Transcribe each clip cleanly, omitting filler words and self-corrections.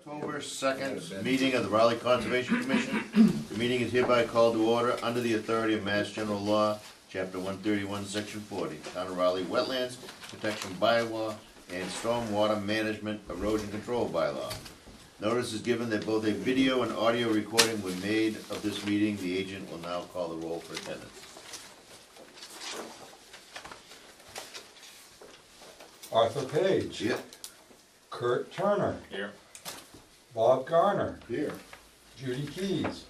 October 2nd meeting of the Raleigh Conservation Commission. The meeting is hereby called to order under the authority of Mass General Law, Chapter 131, Section 40, Town of Raleigh Wetlands Protection Bylaw and Stormwater Management Erosion Control Bylaw. Notice is given that both a video and audio recording were made of this meeting. The agent will now call the roll for attendance. Arthur Page. Here. Kurt Turner. Here. Bob Garner. Here. Judy Keys.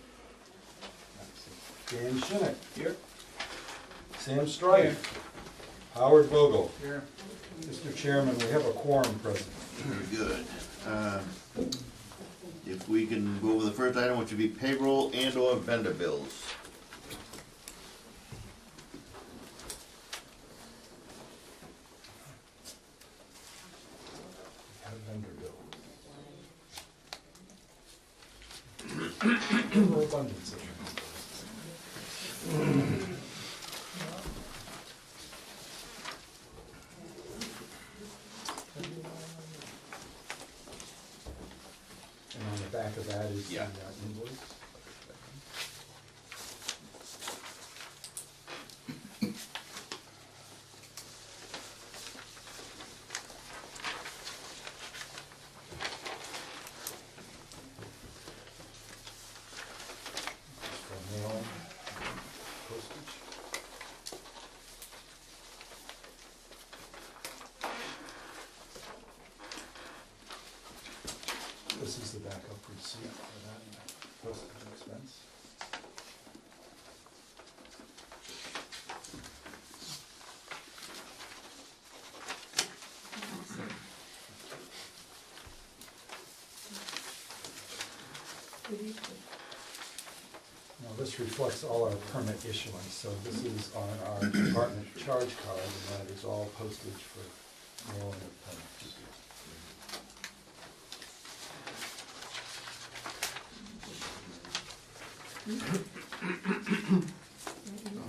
Dan Shinnick. Here. Sam Strife. Howard Vogel. Here. Mr. Chairman, we have a quorum present. Very good. If we can go over the first item, which would be payroll and or vendor bills. We have vendor bill. Overabundance of them. And on the back of that is the invoice. For mailing, postage. This is the backup receipt for that postage expense. Now this reflects all our permit issuance, so this is on our department charge card, and that is all postage for mailing of permits.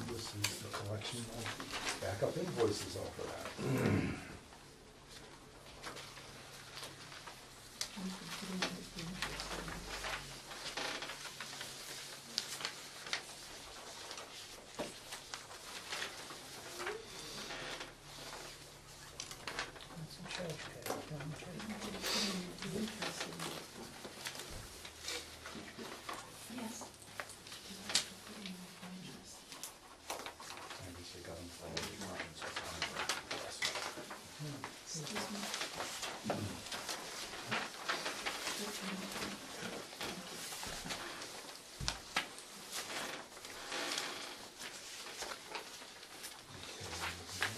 This is the collection of backup invoices off of that. I guess they got them from all the departments, so it's on the last one.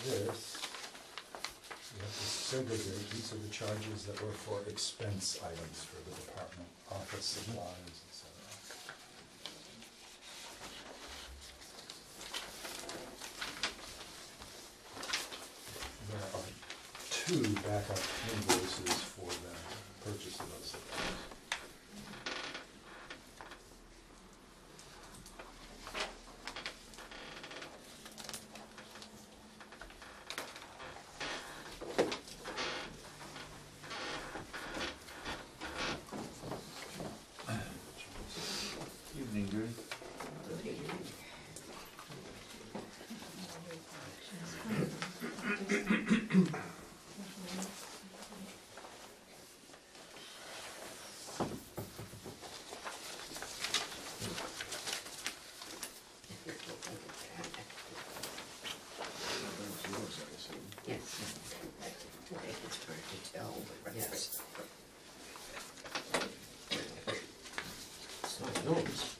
Okay, this, we have to segregate, these are the charges that were for expense items for the department, office supplies, etc. There are two backup invoices for the purchase of those supplies. Evening, Judy. It's hard to tell, but yes. It's not yours.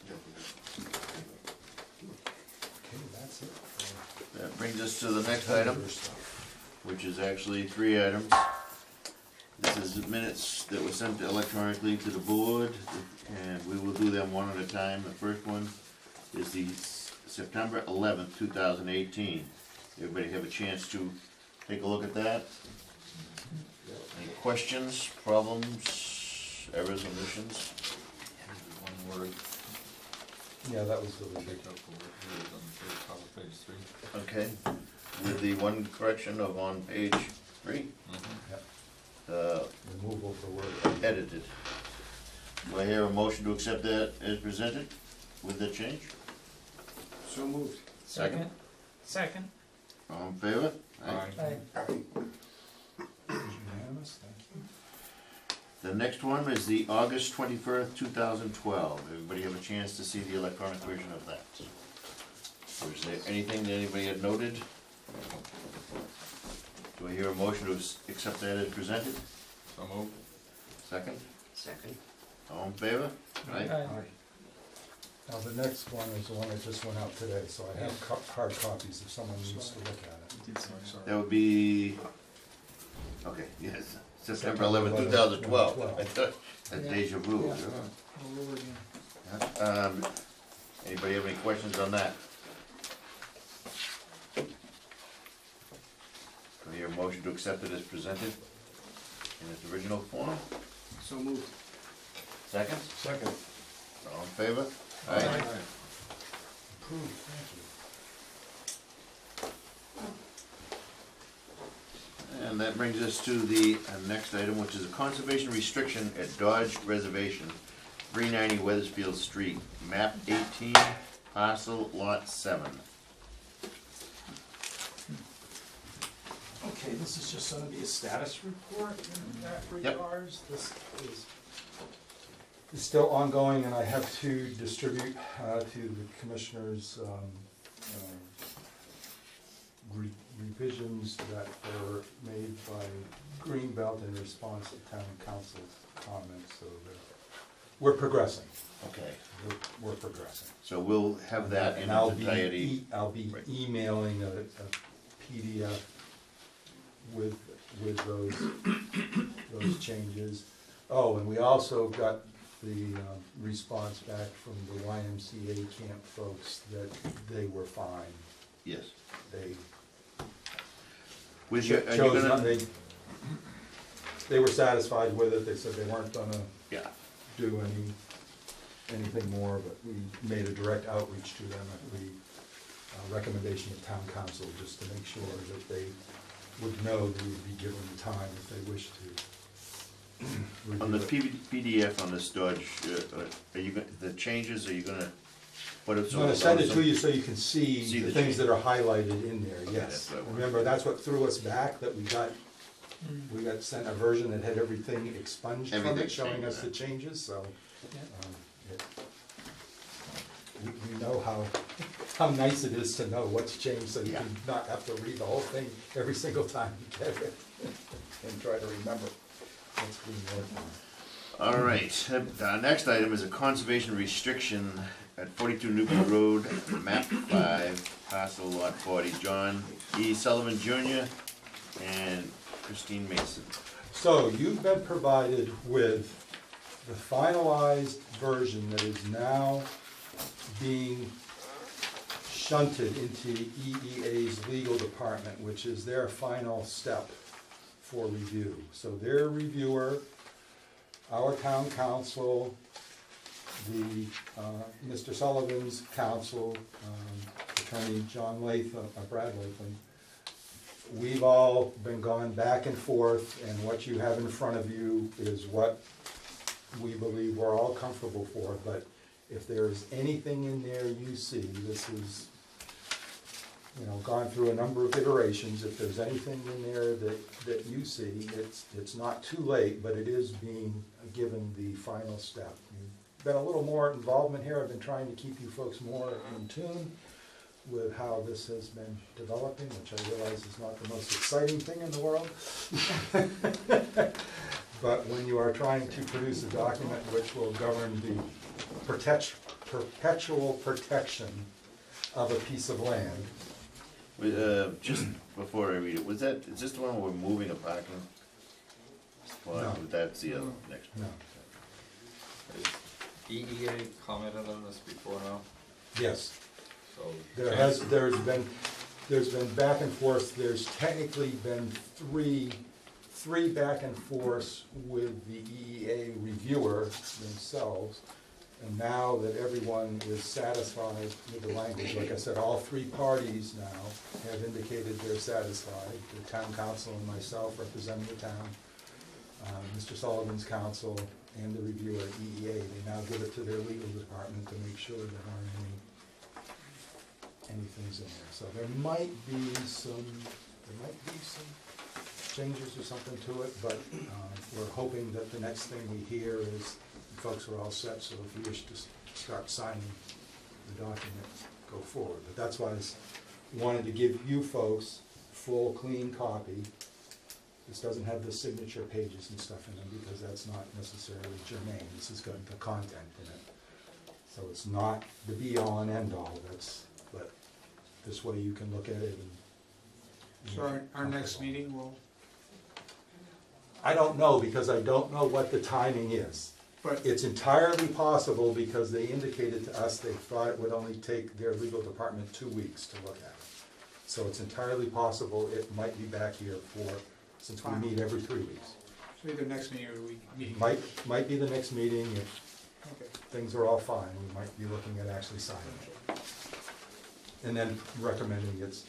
Okay, that's it for That brings us to the next item, other stuff. which is actually three items. This is minutes that were sent electronically to the board, and we will do them one at a time. The first one is the September 11th, 2018. Everybody have a chance to take a look at that? Any questions, problems, errors, omissions? One word. Yeah, that was really big. Take out the word here on the top of page 3. Okay, with the one correction of on page 3, Yep. uh, Removal of the word. edited. Do I hear a motion to accept that as presented with the change? So moved. Second. Second. All in favor? Aye. Unanimous, thank you. The next one is the August 21st, 2012. Everybody have a chance to see the electronic version of that? Or is there anything that anybody had noted? Do I hear a motion to accept that as presented? So moved. Second? Second. All in favor? Aye. Aye. Now, the next one is the one that just went out today, so I have hard copies if someone needs to look at it. That would be, okay, yes, September 11th, 2012. I thought, that's deja vu. Yeah. Yeah. All over again. Yeah. Anybody have any questions on that? Do I hear a motion to accept it as presented in its original form? So moved. Second? Second. All in favor? Aye. Approved, thank you. And that brings us to the next item, which is a conservation restriction at Dodge Reservation, 390 Weathersfield Street, map 18, parcel lot 7. Okay, this is just gonna be a status report in that Yep. regards. This is still ongoing, and I have to distribute to the commissioners revisions that were made by Greenbelt in response to town council's comments, so that we're progressing. Okay, We're progressing. so we'll have that in And I'll its be entirety. I'll be Right. emailing a PDF with those changes. Oh, and we also got the response back from the YMCA camp folks that they were fine. Yes. They With your, are you chose not, gonna, they were satisfied with it. They said they weren't gonna yeah, do anything more, but we made a direct outreach to them at the recommendation of town council, just to make sure that they would know they would be given the time if they wish to. on the review it. PDF on this Dodge, are you, the changes, are you gonna put it? I'm gonna send it to you so you can see See the the things change. that are highlighted in there, Okay, yes. that's what I wanted. Remember, that's what threw us back, that we got sent a version that had everything expunged from Everything it, showing changed, us the right. changes, so. Yeah. it- We know how nice it is to know what's changed, so you Yeah. can not have to read the whole thing every single time you get it, and try to remember what's being worked on. All right, our next item is a conservation restriction at 42 Newton Road, map 5, parcel lot 40, John E. Sullivan Jr. and Christine Mason. So you've been provided with the finalized version that is now being shunted into EEA's legal department, which is their final step for review. So their reviewer, our town council, the, Mr. Sullivan's counsel, Attorney John Latham, Brad Latham, we've all been gone back and forth, and what you have in front of you is what we believe we're all comfortable for, but if there's anything in there you see, this is, gone through a number of iterations, if there's anything in there that you see, it's not too late, but it is being given the final step. You've been a little more involvement here, I've been trying to keep you folks more in tune with how this has been developing, which I realize is not the most exciting thing in the world. But when you are trying to produce a document which will govern the perpetual protection of a piece of land. Just before I read it, is this the one where we're moving a parking spot? No. That's the other, next one. No. Has EEA commented on this before now? Yes, So. there's been back and forth, there's technically been three back and forths with the EEA reviewer themselves. And now that everyone is satisfied with the language, like I said, all three parties now have indicated they're satisfied. The town council and myself representing the town, Mr. Sullivan's council, and the reviewer at EEA. They now give it to their legal department to make sure there aren't any things in there. So there might be some changes or something to it, but we're hoping that the next thing we hear is the folks are all set, so if you wish to start signing the document, go forward. But that's why I wanted to give you folks full, clean copy. This doesn't have the signature pages and stuff in them because that's not necessarily germane. This has got the content in it. So it's not the be-all and end-all, but this way you can look at it and. So our next meeting will, I don't know, because I don't know what the timing is. but, It's entirely possible, because they indicated to us they thought it would only take their legal department 2 weeks to look at it. So it's entirely possible it might be back here since we meet every 3 weeks. so either next meeting or week meeting. Might be the next meeting, if Okay. things are all fine, we might be looking at actually signing it. And then recommending it's,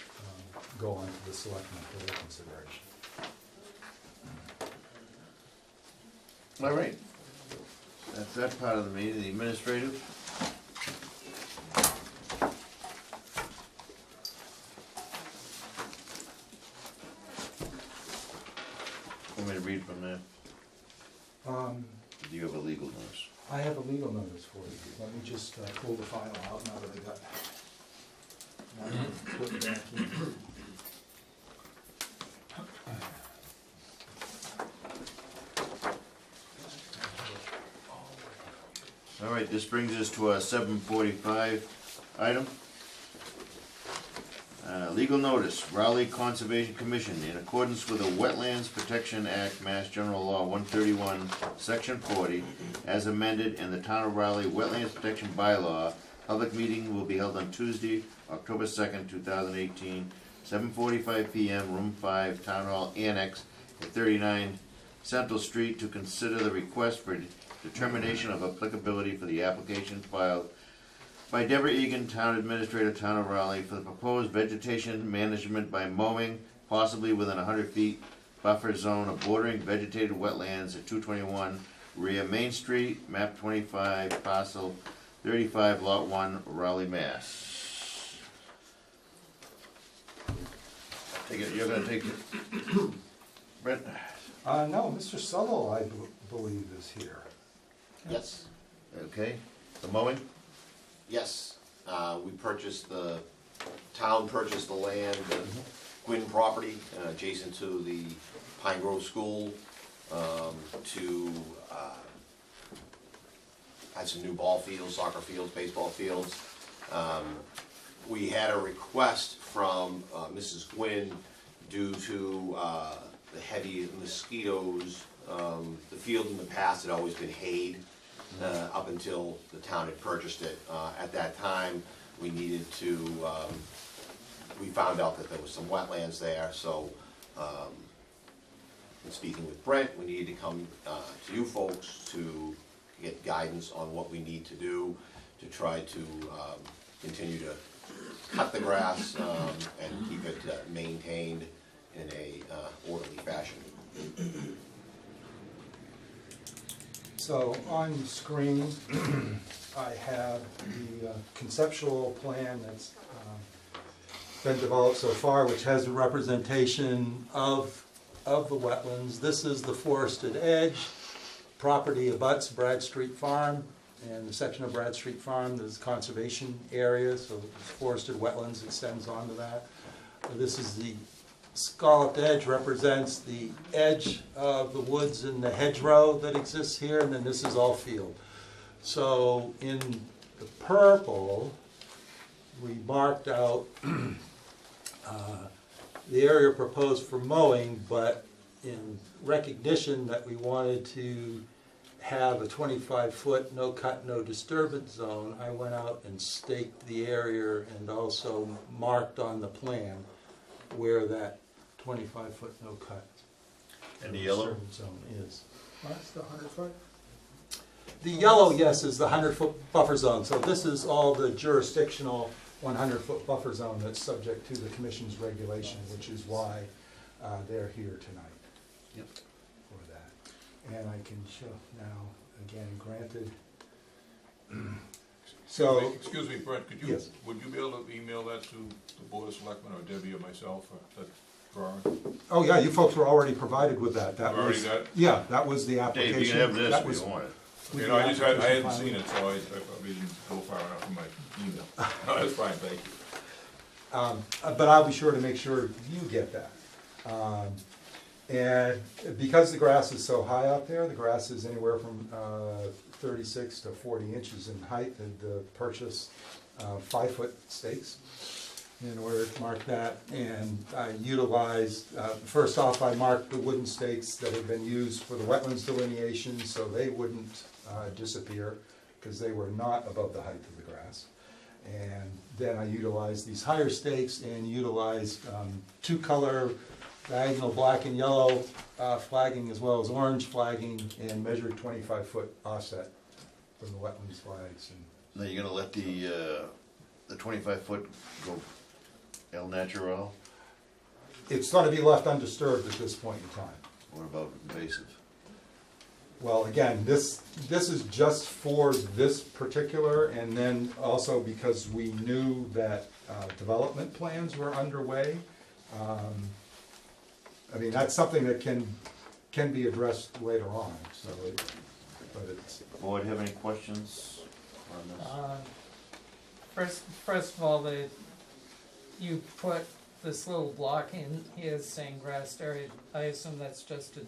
go on to the selectmen for their consideration. All right. That's that part of the meeting, the administrative. Want me to read from there? Do you have a legal notice? I have a legal notice for you. Let me just pull the file out now that I got. Put it back in. All right, this brings us to our 7:45 item. Legal notice, Raleigh Conservation Commission, in accordance with the Wetlands Protection Act, Mass General Law 131, Section 40, as amended, and the Town of Raleigh Wetlands Protection Bylaw, public meeting will be held on Tuesday, October 2nd, 2018, 7:45 PM, Room 5, Town Hall Annex, at 39 Central Street, to consider the request for determination of applicability for the application filed by Deborah Egan, Town Administrator, Town of Raleigh, for the proposed vegetation management by mowing, possibly within 100 feet buffer zone of bordering vegetated wetlands at 221 Rear Main Street, map 25, parcel 35, lot 1, Raleigh, Mass. Take it, you're gonna take it. Brent? No, Mr. Suttle, I believe, is here. Yes, Okay, the mowing? yes. We purchased town purchased the land, the Gwynn property, adjacent to the Pine Grove School, to, had some new ball fields, soccer fields, baseball fields. We had a request from Mrs. Gwynn due to the heavy mosquitoes. The field in the past had always been hayed up until the town had purchased it. At that time, we needed to, we found out that there was some wetlands there, so in speaking with Brent, we needed to come to you folks to get guidance on what we need to do to try to continue to cut the grass and keep it maintained in a orderly fashion. So on the screen, I have the conceptual plan that's been developed so far, which has a representation of the wetlands. This is the forested edge. Property abuts Brad Street Farm, and the section of Brad Street Farm is conservation area, so forested wetlands extends onto that. This is the scalloped edge, represents the edge of the woods and the hedgerow that exists here, and then this is all field. So in the purple, we marked out the area proposed for mowing, but in recognition that we wanted to have a 25-foot no cut, no disturbance zone, I went out and staked the area and also marked on the plan where that 25-foot no cut. And the yellow? Disturbance zone is. That's the 100-foot? The yellow, yes, is the 100-foot buffer zone. So this is all the jurisdictional 100-foot buffer zone that's subject to the commission's regulation, which is why they're here tonight. Yep. For that. And I can show now, again, granted. So, Excuse me, Brent, could you, Yes. would you be able to email that to the Board of Selectmen or Debbie or myself, that drawing? oh yeah, you folks were already provided with that. That Already was, got it? yeah, that was the Dave, application. you can have this That if was you want it. with You the know, I hadn't application seen filing. it, so I probably didn't go far enough in my email. No, that's fine, thank you. But I'll be sure to make sure you get that. And because the grass is so high out there, the grass is anywhere from 36 to 40 inches in height, and purchase 5-foot stakes in order to mark that. And I utilized, first off, I marked the wooden stakes that had been used for the wetlands delineation, so they wouldn't disappear, because they were not above the height of the grass. And then I utilized these higher stakes and utilized two-color diagonal black and yellow flagging as well as orange flagging, and measured 25-foot offset from the wetlands flags. And Now, you're gonna let the 25-foot go el natural? it's going to be left undisturbed at this point in time. What about invasive? Well, again, this is just for this particular, and then also because we knew that development plans were underway. I mean, that's something that can be addressed later on, so, but it's, Board have any questions on this? First of all, you put this little block in here saying grassed area, I assume that's just to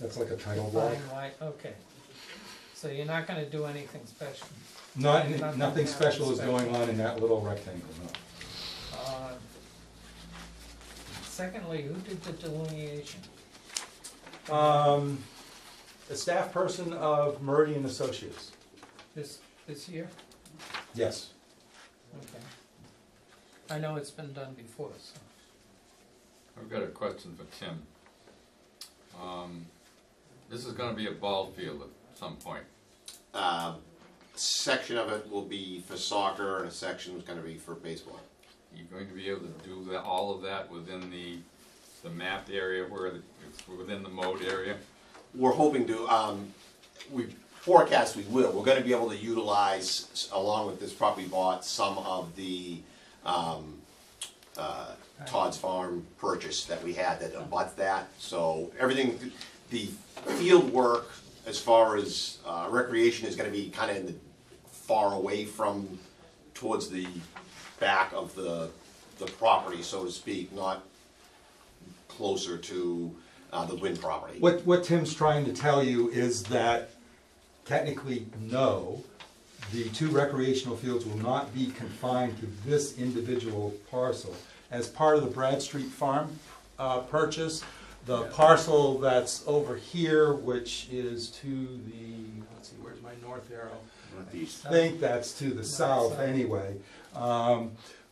that's like a title block. define why, okay. So you're not gonna do anything special? Nothing special is going on in that little rectangle, no. Secondly, who did the delineation? A staff person of Meridian Associates, This year? yes. Okay. I know it's been done before, so. I've got a question for Tim. This is gonna be a ball field at some point. Section of it will be for soccer, and a section is gonna be for baseball. You're going to be able to do that, all of that within the mapped area where it's within the mowed area? We're hoping to, we forecast we will. We're gonna be able to utilize, along with this property bought, some of the Todd's Farm purchase that we had that abuts that. So everything, the field work as far as recreation is gonna be kinda in the far away from, towards the back of the property, so to speak, not closer to the Wynn property. What Tim's trying to tell you is that technically, no, the two recreational fields will not be confined to this individual parcel. As part of the Bradstreet Farm purchase, the parcel that's over here, which is to the, let's see, where's my north arrow? Northeast. I think that's to the south anyway,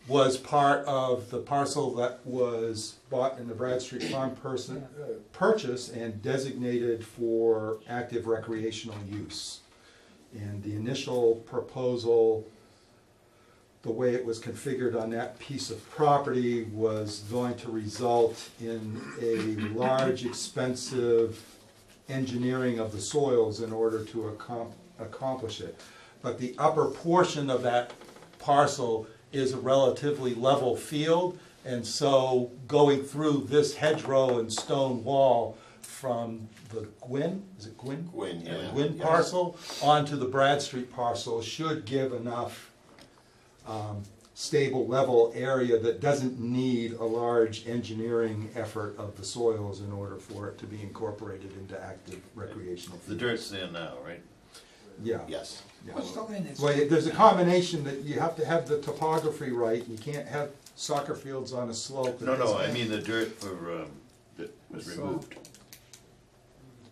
was part of the parcel that was bought in the Bradstreet Farm purchase and designated for active recreational use. And the initial proposal, the way it was configured on that piece of property, was going to result in a large, expensive engineering of the soils in order to accomplish it. But the upper portion of that parcel is a relatively level field, and so going through this hedgerow and stone wall from the Gwynn, is it Gwynn? Gwynn, yeah. Gwynn Yes. parcel onto the Bradstreet parcel should give enough stable level area that doesn't need a large engineering effort of the soils in order for it to be incorporated into active recreational The fields. dirt's there now, right? Yeah. Yes. Yeah. What's the land is? Well, there's a combination that you have to have the topography right. You can't have soccer fields on a slope. No, I mean the dirt for, that was removed.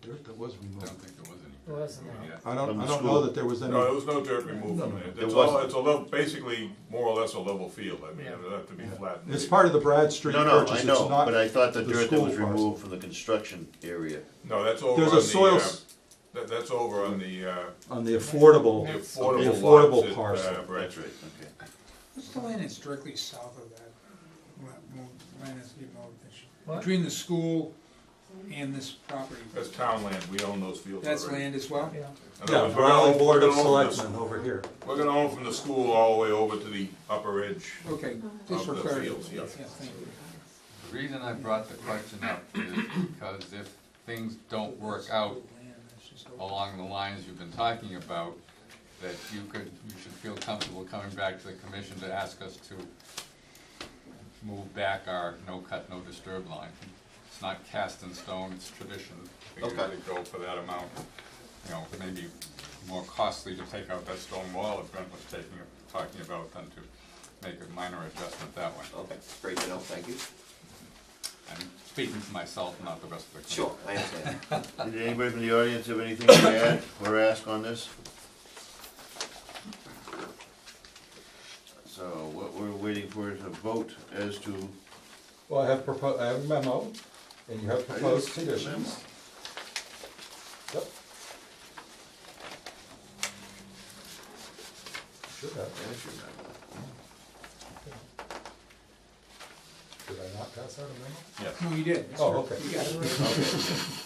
Dirt that was I removed. don't think there was any. There wasn't any. Yeah. I don't From the know school. that there was any. No, there was no dirt removed from No, it. there It's all, wasn't. it's a level, basically, more or less a level field. I mean, Yeah. it'll have to be flattened. It's part of the Bradstreet No, purchase. I It's know, not but I thought the the dirt that school was parcel. removed from the construction area. No, that's over There's on a the, soil that's over on the on the affordable. the The affordable affordable lots at, parcel. That's Bradstreet. right, okay. What's the land that's directly south of that? Land that's being mowed this year? What? Between the school And this property, That's town land, we own those fields already. that's land as well? Yeah. In other Yeah, words, we're gonna Raleigh own- Board we're of gonna own from the- Selectmen over here. We're gonna own from the school all the way over to the upper edge Okay, just for of the clarity. fields, yeah. Yeah, thank you. The reason I brought the question up is because if things don't work out along the lines you've been talking about, that you should feel comfortable coming back to the commission to ask us to move back our no cut, no disturb line. It's not cast in stone, it's tradition. We Okay. usually go for that amount. You know, it may be more costly to take out that stone wall if Brent was talking about than to make a minor adjustment that way. Okay, great to know, thank you. I'm speaking for myself, not the rest of the committee. Sure, I understand. Did anybody from the audience have anything to add or ask on this? So what we're waiting for is a vote as to, Well, I have a memo, and you have proposed conditions. Yep. Should have. Did I not pass out a memo? Yes. No, you did. It's Oh, there. okay. You got it right.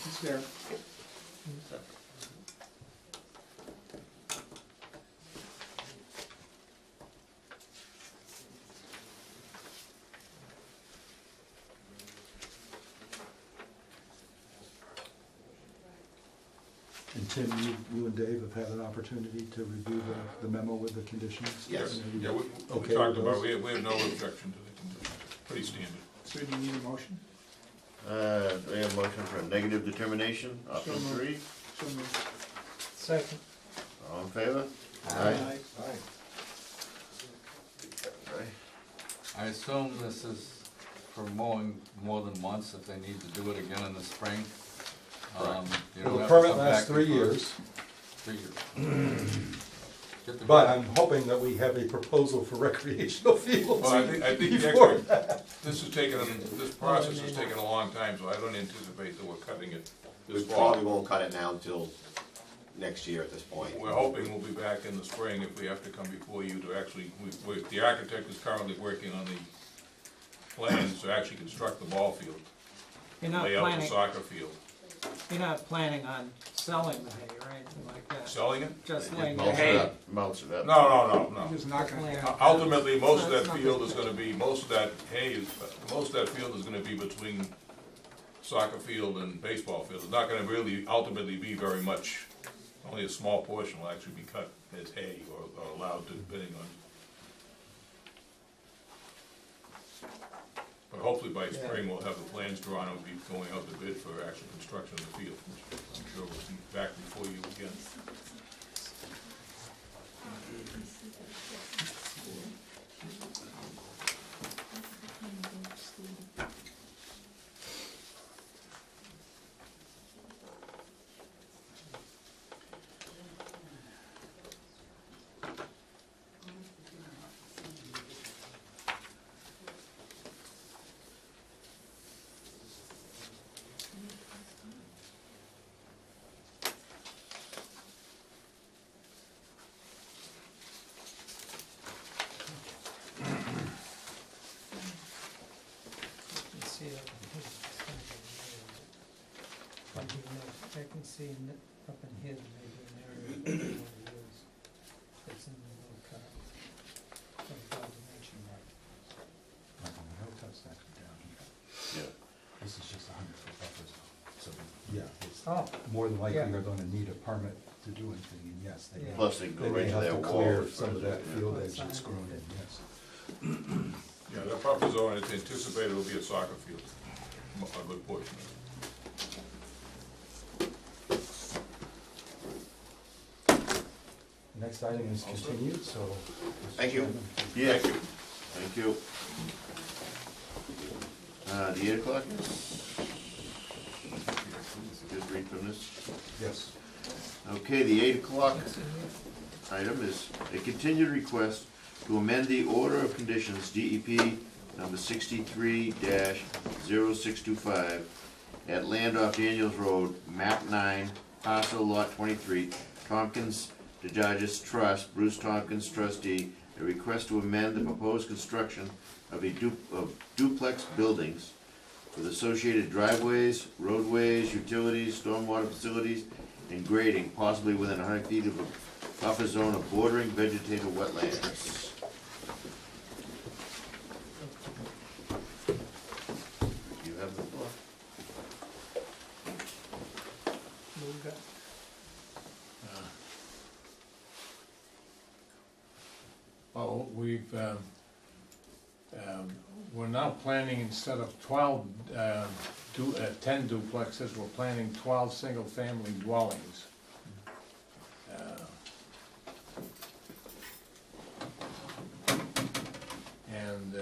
It's there. And Tim, you and Dave have had an opportunity to review the memo with the conditions? Yes. And Yeah, you we okay talked with about, those? we have no objection to the conditions, pretty standard. So do you need a motion? we have a motion for a negative determination, option So moved. 3. So moved. Second. All in favor? Aye. Aye. I assume this is for mowing more than once, if they need to do it again in the spring. You Well, don't the have to permit come lasts back 3 before- years, 3 years. Get the- but I'm hoping that we have a proposal for recreational fields. Well, I think before actually, this process has taken a long time, so I don't anticipate that we're cutting it We this probably fall. won't cut it now until next year at this point. We're hoping we'll be back in the spring if we have to come before you to actually, the architect is currently working on the plans to actually construct the ball field, You're not lay out the planning, soccer field. you're not planning on selling the hay or anything like that? Selling it? Just It laying the melts it hay? up, melts it up. No. Just not gonna happen. Ultimately, most of That's that not field good. is gonna be, most of that hay is, most of that field is gonna be between soccer field and baseball field. It's not gonna really ultimately be very much, only a small portion will actually be cut as hay or allowed to, depending on. But hopefully by spring, we'll have the plans drawn and we'll be going out to bid for actual construction of the field. I'm sure we'll be back before you again. Let's see, up in here, it's gonna be weird. Like, you know, I can see up in here, maybe an area that I wanna use. It's in the little cut. Like, dimension mark. Yeah. This is just a 100-foot buffer zone, so, yeah, it's Oh, more than likely Yeah. they're gonna need a permit to do anything, and yes, they may. Plus they can go They right may to have that to wall. clear as far some as of that yeah. field edge that's grown in, yes. Yeah, that buffer zone, it's anticipated will be a soccer field, a good portion of it. The next item is Also- continued, so. Mr. Thank you. Chairman, Yes, thank you. The 8 o'clock? Just read from this. Yes. Okay, the 8 o'clock item is a continued request to amend the order of conditions, DEP number 63-0625, at land off Daniels Road, map 9, parcel lot 23, Tompkins DeJargis Trust, Bruce Tompkins trustee, a request to amend the proposed construction of of duplex buildings with associated driveways, roadways, utilities, stormwater facilities, and grading, possibly within 100 feet of a buffer zone of bordering vegetative wetlands. You have the floor. Move that. Well, we're now planning, instead of 12, 10 duplexes, we're planning 12 single-family dwellings. And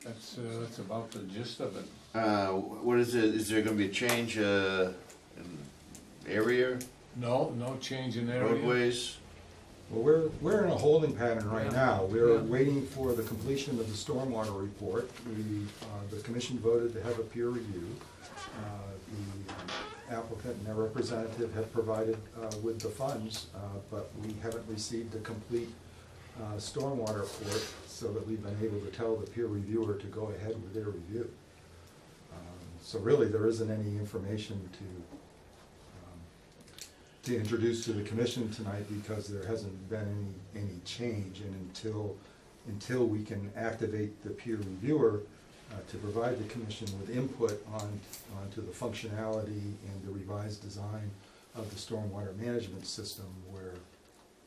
that's about the gist of it. What is it, is there gonna be a change, in area, No change in area? roadways? Well, we're in a holding pattern right now. We're waiting for the completion of the stormwater report. The commission voted to have a peer review. The applicant and their representative have provided with the funds, but we haven't received a complete stormwater report, so that we've been able to tell the peer reviewer to go ahead with their review. So really, there isn't any information to introduce to the commission tonight, because there hasn't been any change, and until we can activate the peer reviewer to provide the commission with input onto the functionality and the revised design of the stormwater management system, we're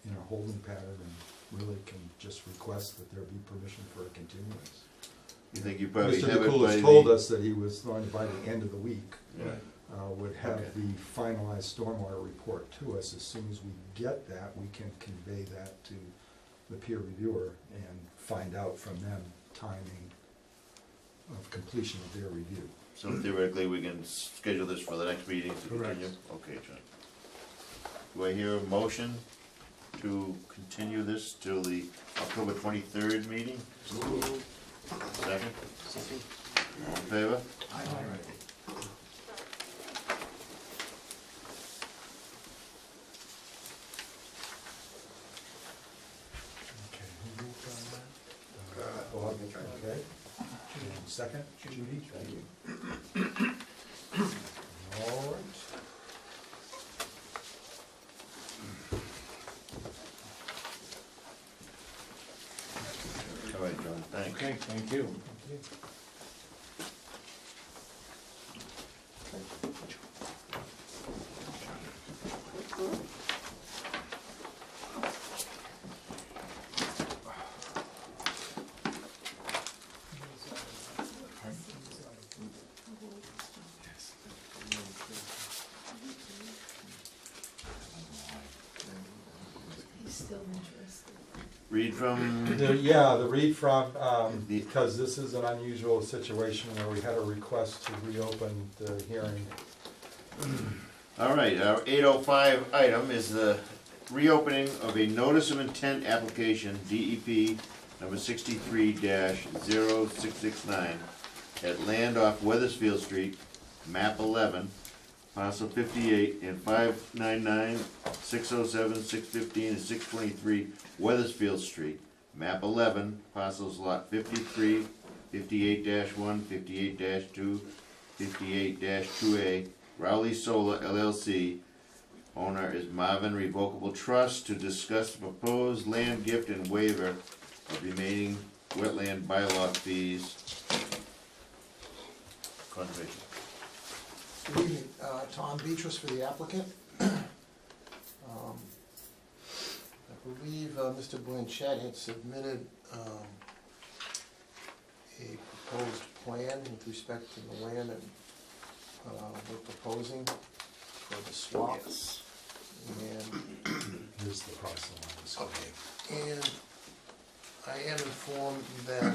in a holding pattern and really can just request that there be permission for a continuance. You think you probably Mr. have it by DeCoulis the... told us that he was going to, by the end of the week, Right. would have Okay. the finalized stormwater report to us. As soon as we get that, we can convey that to the peer reviewer and find out from them timing of completion of their review. So theoretically, we can schedule this for the next meeting to Correct. continue? Okay, John. Do I hear a motion to continue this till the October 23rd meeting? Second? All in favor? Okay, who moved on that? Bob, okay. And second? Judy, thank you. All right. All right, John, thanks. Okay, thank you. He's still interested. Read from, The read from, The- because this is an unusual situation where we had a request to reopen the hearing. all right, our 805 item is the reopening of a notice of intent application, DEP number 63-0669, at land off Weathersfield Street, map 11, parcel 58, and 599, 607, 615, and 623 Weathersfield Street, map 11, parcels lot 53, 58-1, 58-2, 58-2A, Rowley Solar LLC. Owner is Marvin Revocable Trust, to discuss the proposed land gift and waiver of remaining wetland bylaw fees. Conservation. Good evening, Tom Beatrice for the applicant. I believe Mr. Blanchett had submitted a proposed plan with respect to the land that we're proposing for the swap. Yes. And Here's the parcel on the screen. okay, and I am informed that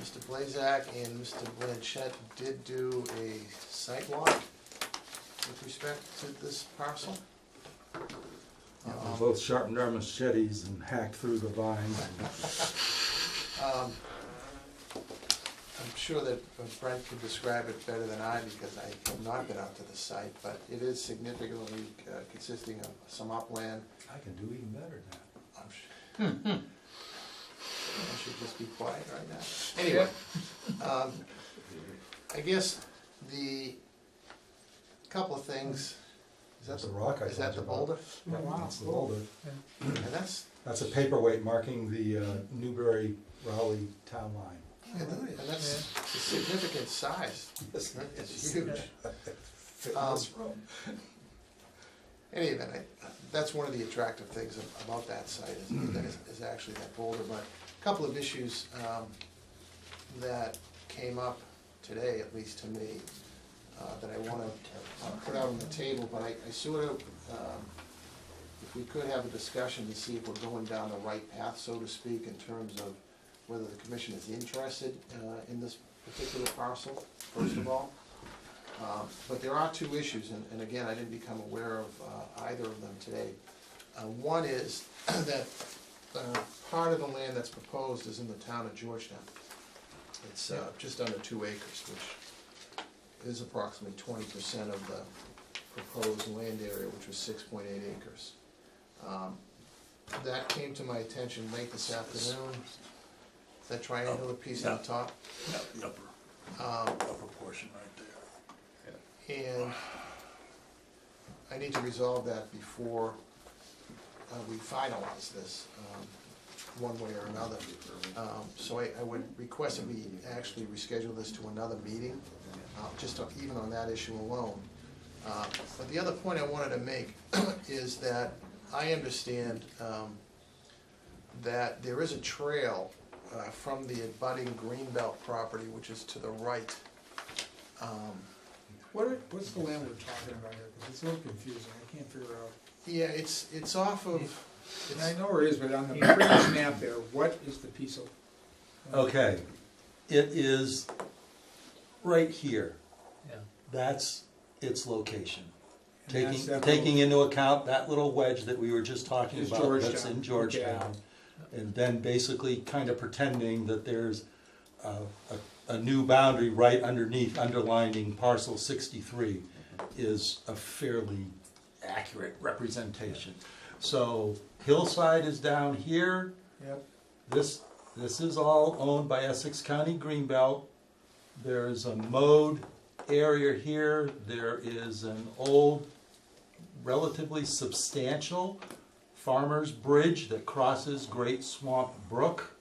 Mr. Blazak and Mr. Blanchett did do a site walk with respect to this parcel. We both sharpened our machetes and hacked through the vines. I'm sure that Brent could describe it better than I, because I have not been out to the site, but it is significantly consisting of some upland. I can do even better than that. I'm I should just be quiet right now. Anyway, I guess the couple of things, That's the rock I is that told the you about. boulder? Oh, wow. That's the boulder. And that's, That's a paperweight marking the Newbury-Raleigh town line. and that's a significant size. It's huge. Fit in this room. Any event, that's one of the attractive things about that site is actually that boulder. But a couple of issues that came up today, at least to me, that I want to put out on the table. But I sort of, if we could have a discussion to see if we're going down the right path, so to speak, in terms of whether the commission is interested in this particular parcel, first of all. But there are two issues, and again, I didn't become aware of either of them today. One is that part of the land that's proposed is in the town of Georgetown. It's just under 2 acres, which is approximately 20% of the proposed land area, which was 6.8 acres. That came to my attention late this afternoon. That triangular piece on the top. The upper portion right there. And I need to resolve that before we finalize this, one way or another. So I would request that we actually reschedule this to another meeting, even on that issue alone. But the other point I wanted to make is that I understand that there is a trail from the abutting Greenbelt property, which is to the right. What's the land we're talking about here? Because it's a little confusing, I can't figure out. Yeah, it's off of, And I know where it is, but on the previous map there, what is the piece of? Okay, it is right here. Yeah. That's its location. And that's that Taking little- into account that little wedge that we were just talking Is about, that's Georgetown. in Georgetown. And then basically kind of pretending that there's a new boundary right underneath, underlining parcel 63 is a fairly accurate representation. So Hillside is down here. Yep. This is all owned by Essex County Greenbelt. There's a mowed area here. There is an old, relatively substantial farmer's bridge that crosses Great Swamp Brook.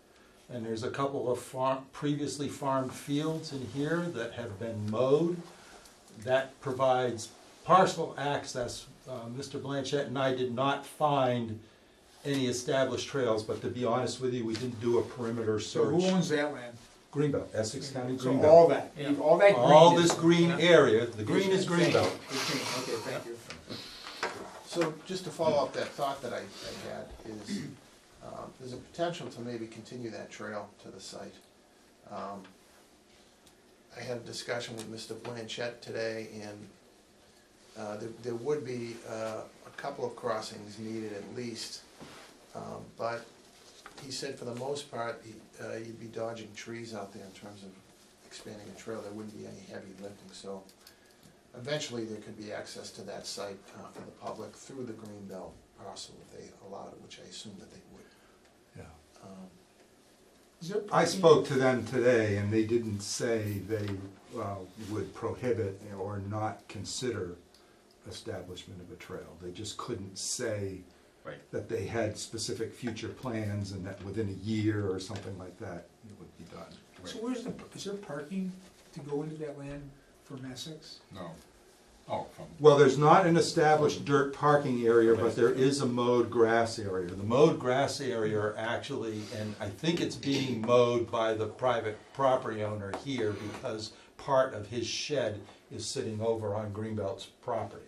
And there's a couple of previously farmed fields in here that have been mowed. That provides parcel access. Mr. Blanchett and I did not find any established trails, but to be honest with you, we didn't do a perimeter So search. who owns that land? Greenbelt, Essex County So Greenbelt. all that, all that green. All is- this green area, the green is Greenbelt. Is green, okay, thank you. so just to follow up that thought that I had is, there's a potential to maybe continue that trail to the site. I had a discussion with Mr. Blanchett today, and there would be a couple of crossings needed at least, but he said for the most part, you'd be dodging trees out there in terms of expanding a trail. There wouldn't be any heavy lifting, so eventually there could be access to that site for the public through the Greenbelt parcel if they allowed it, which I assume that they would. Yeah. Is there I parking? spoke to them today, and they didn't say they would prohibit or not consider establishment of a trail. They just couldn't say Right. that they had specific future plans and that within a year or something like that, it would be done. So is there parking to go into that land from Essex? No. Oh, from, Well, there's not an established dirt parking area, but there is a mowed grass area. The mowed grass area are actually, and I think it's being mowed by the private property owner here because part of his shed is sitting over on Greenbelt's property.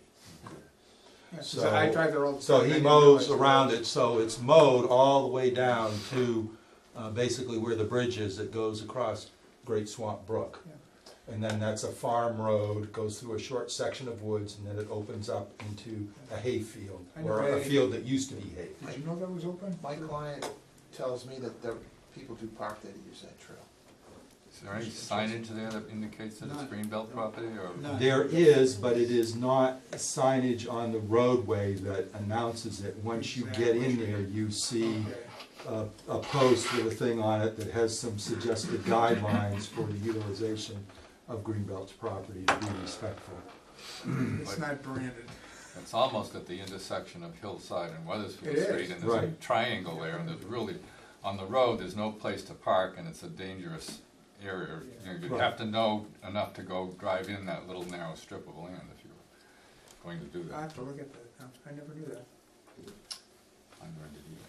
Yeah, 'cause So- I drive there all the time. So I he didn't mows realize around there it, so it's mowed all the way down to basically where the bridge is that goes across Great Swamp Brook. Yeah. And then that's a farm road, goes through a short section of woods, and then it opens up into a hay field, I know, or a I- field that used to be hay. Did you know that was open? My client tells me that people do park there to use that trail. is there any signage there that indicates that it's None. Greenbelt property, or? None. There is, but it is not signage on the roadway that announces it. Once you get in there, you see Okay. a post with a thing on it that has some suggested guidelines for the utilization of Greenbelt's property to be respectful. It's not branded. It's almost at the intersection of Hillside and Weathersfield It is. Street, and there's a Right. triangle there, and there's really, on the road, there's no place to park, and it's a dangerous area. You know, you'd Right. have to know enough to go drive in that little narrow strip of land if you were going to do I that. have to look at that. I never knew that. I never did either.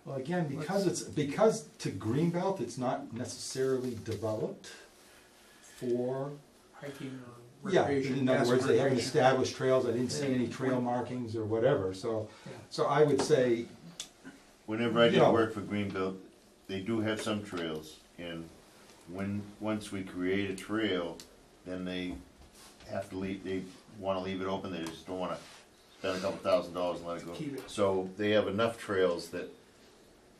Well, again, because to Greenbelt, it's not necessarily developed for, Hiking or yeah, recreation. in other gas words, they haven't recreation. established trails, I didn't see any trail markings or whatever, so, Yeah. so I would say, Whenever I did Yeah. work for Greenbelt, they do have some trails, and once we create a trail, then they have to leave, they wanna leave it open, they just don't wanna spend a couple $1,000s and let it go. Keep it. So they have enough trails that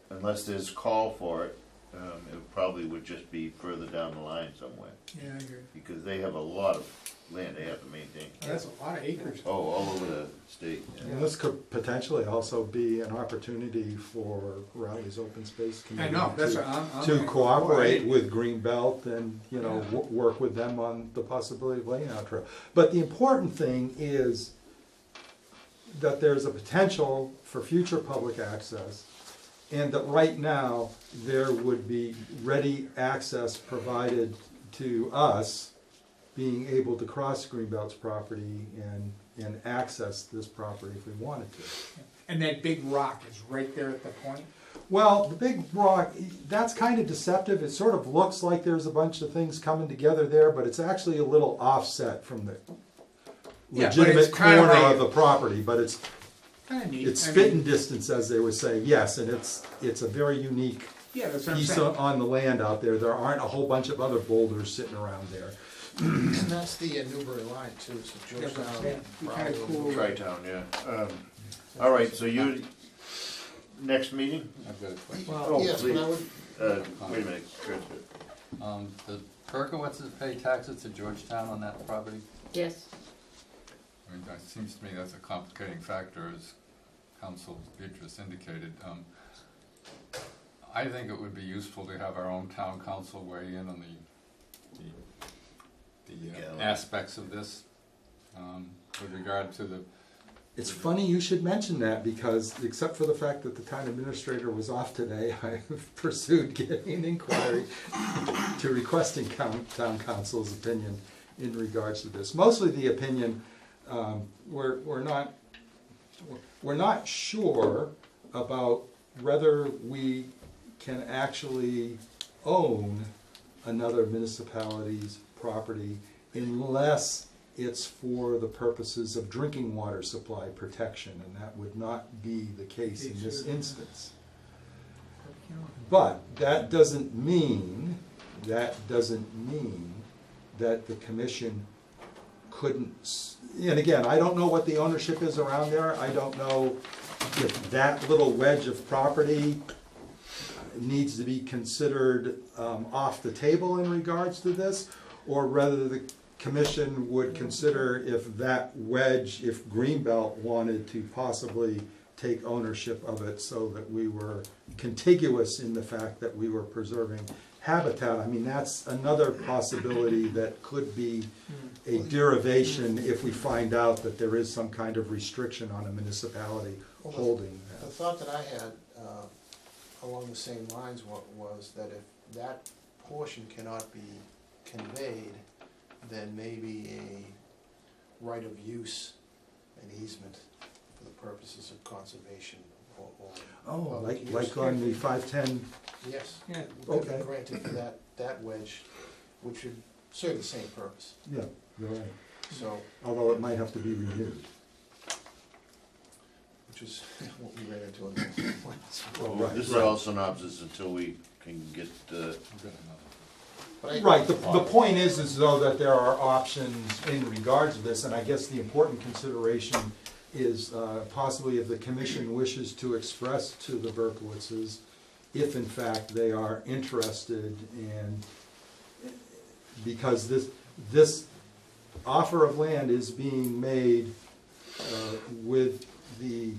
unless there's call for it, it probably would just be further down the line somewhere, Yeah, I agree. because they have a lot of land they have to maintain. That's a lot of acres. Oh, all over the state. and this could potentially also be an opportunity for Raleigh's Open Space I Committee know, that's to- what I'm. to I'm- cooperate with Greenbelt and, you know, Yeah. work with them on the possibility of laying out trail. But the important thing is that there's a potential for future public access, and that right now, there would be ready access provided to us being able to cross Greenbelt's property and access this property if we wanted to. And that big rock is right there at the point. Well, the big rock, that's kind of deceptive. It sort of looks like there's a bunch of things coming together there, but it's actually a little offset from the Yeah, but legitimate it's kinda corner like- of the property, but it's Kinda neat. it's I spitting mean, distance, as they would say, yes, and it's a very unique Yeah, that's what I'm piece saying. on the land out there. There aren't a whole bunch of other boulders sitting around there. And that's the Newbury line too, so That's what I'm Georgetown. saying. Be kinda Raleigh, cool. Tri-town, yeah. All right, so next meeting? I've got a question. Oh, Yes, but I please. would, Wait a minute, Chris. Did Perkowitz's pay taxes to Georgetown on that property? Yes. I mean, that seems to me that's a complicating factor, as Council Beatrice indicated. I think it would be useful to have our own town council weigh in on the aspects of this, with regard to the, It's funny you should mention that, because except for the fact that the town administrator was off today, I pursued getting an inquiry to requesting town council's opinion in regards to this. Mostly the opinion, we're not sure about whether we can actually own another municipality's property unless it's for the purposes of drinking water supply protection, and that would not be the case in this instance. But that doesn't mean that the commission couldn't, and again, I don't know what the ownership is around there. I don't know if that little wedge of property needs to be considered off the table in regards to this, or whether the commission would consider if that wedge, if Greenbelt wanted to possibly take ownership of it so that we were contiguous in the fact that we were preserving habitat. I mean, that's another possibility that could be a derivation if we find out that there is some kind of restriction on a municipality holding the that. thought that I had, along the same lines was that if that portion cannot be conveyed, then maybe a right of use, an easement for the purposes of conservation or Oh, public use. like on the 510, Yes, Yeah. could be Okay. granted for that wedge, which would serve the same purpose, yeah, you're right. so, Although it might have to be renewed. which is what we ran into in the plans. Right, This is right. all synopsis until we can get, I've got another. But I- Right, the point is though that there are options in regards to this, and I guess the important consideration is possibly if the commission wishes to express to the Berkowitzes, if in fact they are interested in, because this offer of land is being made with the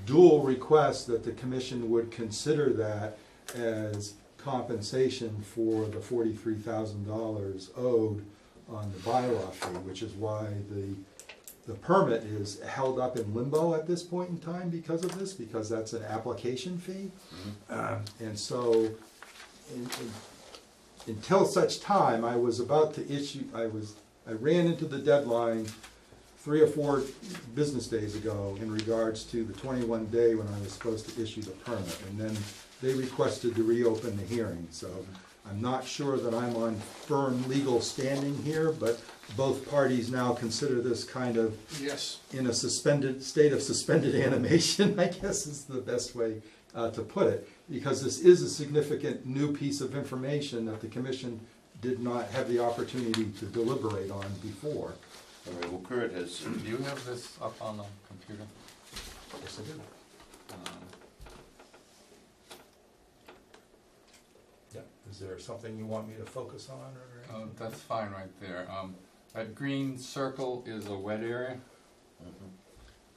dual request that the commission would consider that as compensation for the $43,000 owed on the bylaw fee, which is why the permit is held up in limbo at this point in time because of this, because that's an application fee. And so, until such time, I was about to issue, I ran into the deadline 3 or 4 business days ago in regards to the 21-day when I was supposed to issue the permit. And then they requested to reopen the hearing, so I'm not sure that I'm on firm legal standing here, but both parties now consider this kind of Yes. in a state of suspended animation, I guess is the best way to put it, because this is a significant new piece of information that the commission did not have the opportunity to deliberate on before. All right, well, Kurt has, Do you have this up on the computer? Yes, I did. Yeah, is there something you want me to focus on, or? That's fine right there. That green circle is a wet area.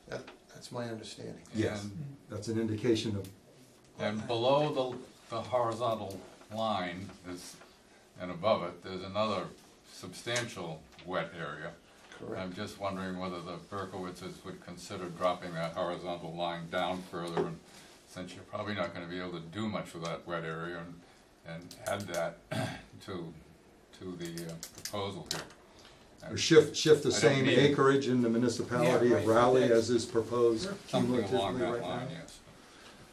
That's my understanding. Yes, And- that's an indication of, And below the horizontal line is, and above it, there's another substantial wet area. Correct. I'm just wondering whether the Berkowitzes would consider dropping that horizontal line down further, and since you're probably not gonna be able to do much with that wet area, and add that to the proposal here. or shift the I don't same need- acreage in the municipality Yeah, of right, Raleigh that's- as is proposed Something cumulatively along that right now? line, yes.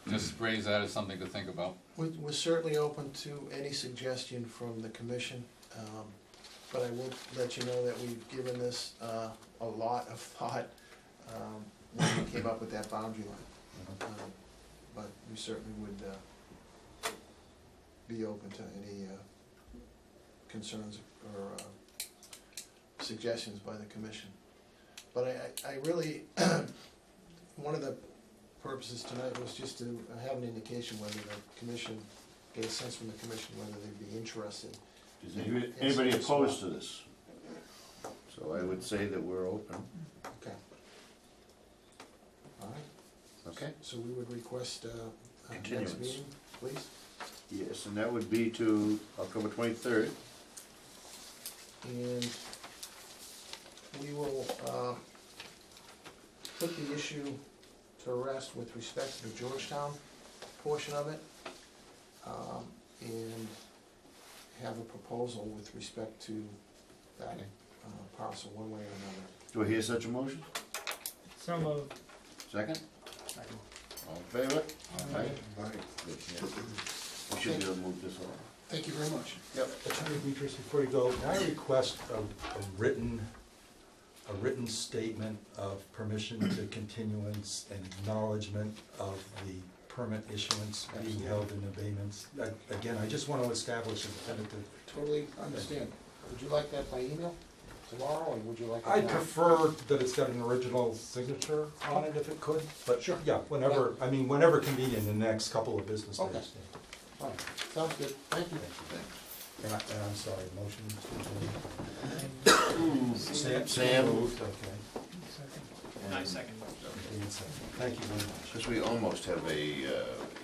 Just raise that as something to think about. We're certainly open to any suggestion from the commission, but I will let you know that we've given this a lot of thought when we came up with that boundary line. But we certainly would be open to any concerns or suggestions by the commission. But I really, one of the purposes tonight was just to have an indication whether the commission, get a sense from the commission whether they'd be interested. is anybody opposed to this? So I would say that we're open. Okay. All right, Okay? so we would request a next Continuance. meeting, please. Yes, and that would be to October 23rd. And we will put the issue to rest with respect to the Georgetown portion of it, and have a proposal with respect to that parcel, one way or another. Do I hear such a motion? So moved. Second? Second. All in favor? Aye. All right. Good, yeah. We should be able to move this along. Thank you very much. Attorney Beatrice, before you go, can I request a written statement of permission to continuance and acknowledgement of the permit issuance being held in abeyance? Again, I just want to establish a definitive. Totally understand. Would you like that by email tomorrow, or would you like it I'd now? prefer that it's got an original signature on it if it could, but Sure. yeah, whenever convenient in the next couple of business Okay. days. All right, sounds good, thank you. And I'm sorry, motion to. Sam. Moved, okay. Second. Second. And second. Thank you very much. Because we almost have a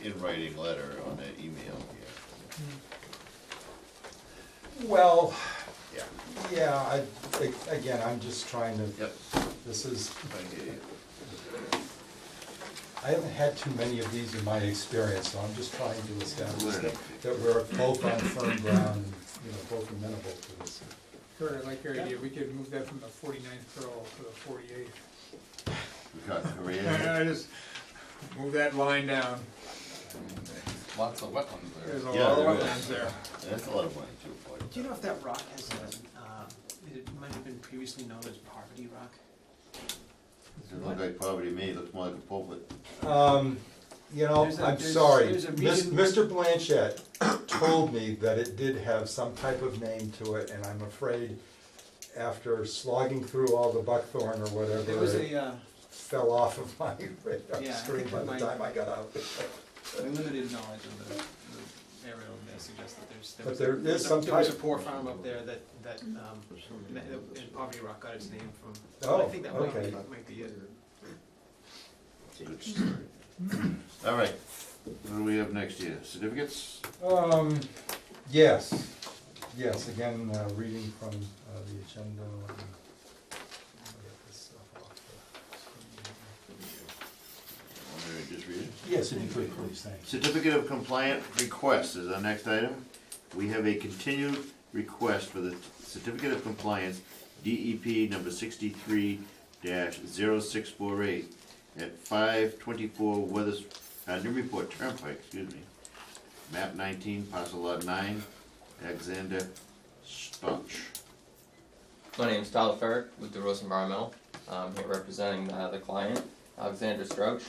in-writing letter on that email here. Well, Yeah. yeah, again, I'm just trying to, Yep, this is, I hear you. I haven't had too many of these in my experience, so I'm just trying to establish Learning. that we're both on firm ground, and, both amenable to this. Kurt, I like your idea, we could move that from the 49th parallel to the 48th. We got Korea. I just move that line down, Lots of wetlands there. there's a Yeah, lot of there wetlands is. there. That's a lot of money too. boy. Do you know if that rock has it might have been previously known as Poverty Rock? Doesn't look like poverty to me, it looks more like a pulpit. I'm sorry, there's a reason- Mr. Blanchett told me that it did have some type of name to it, and I'm afraid after slogging through all the buckthorn or whatever, There was it a fell off of my radar Yeah, I screen think by it the might- time I got out. my limited knowledge of the area may suggest that But there is some there was a type- poor farm up there that and Poverty Rock got its name from. Oh, I think that okay. might be it. It's a good story. All right, what do we have next here? Certificates? Yes, again, reading from the agenda. Let me get this stuff off Want me to just read it? Yes, if you could, please, thanks. Certificate of compliant request is our next item. We have a continued request for the certificate of compliance, DEP number 63-0648 at 524 Newburyport Turnpike, excuse me. Map 19, parcel lot 9, Alexander Stotch. My name's Tyler Ferrick with DeRose Environmental. I'm here representing the client, Alexander Strouch,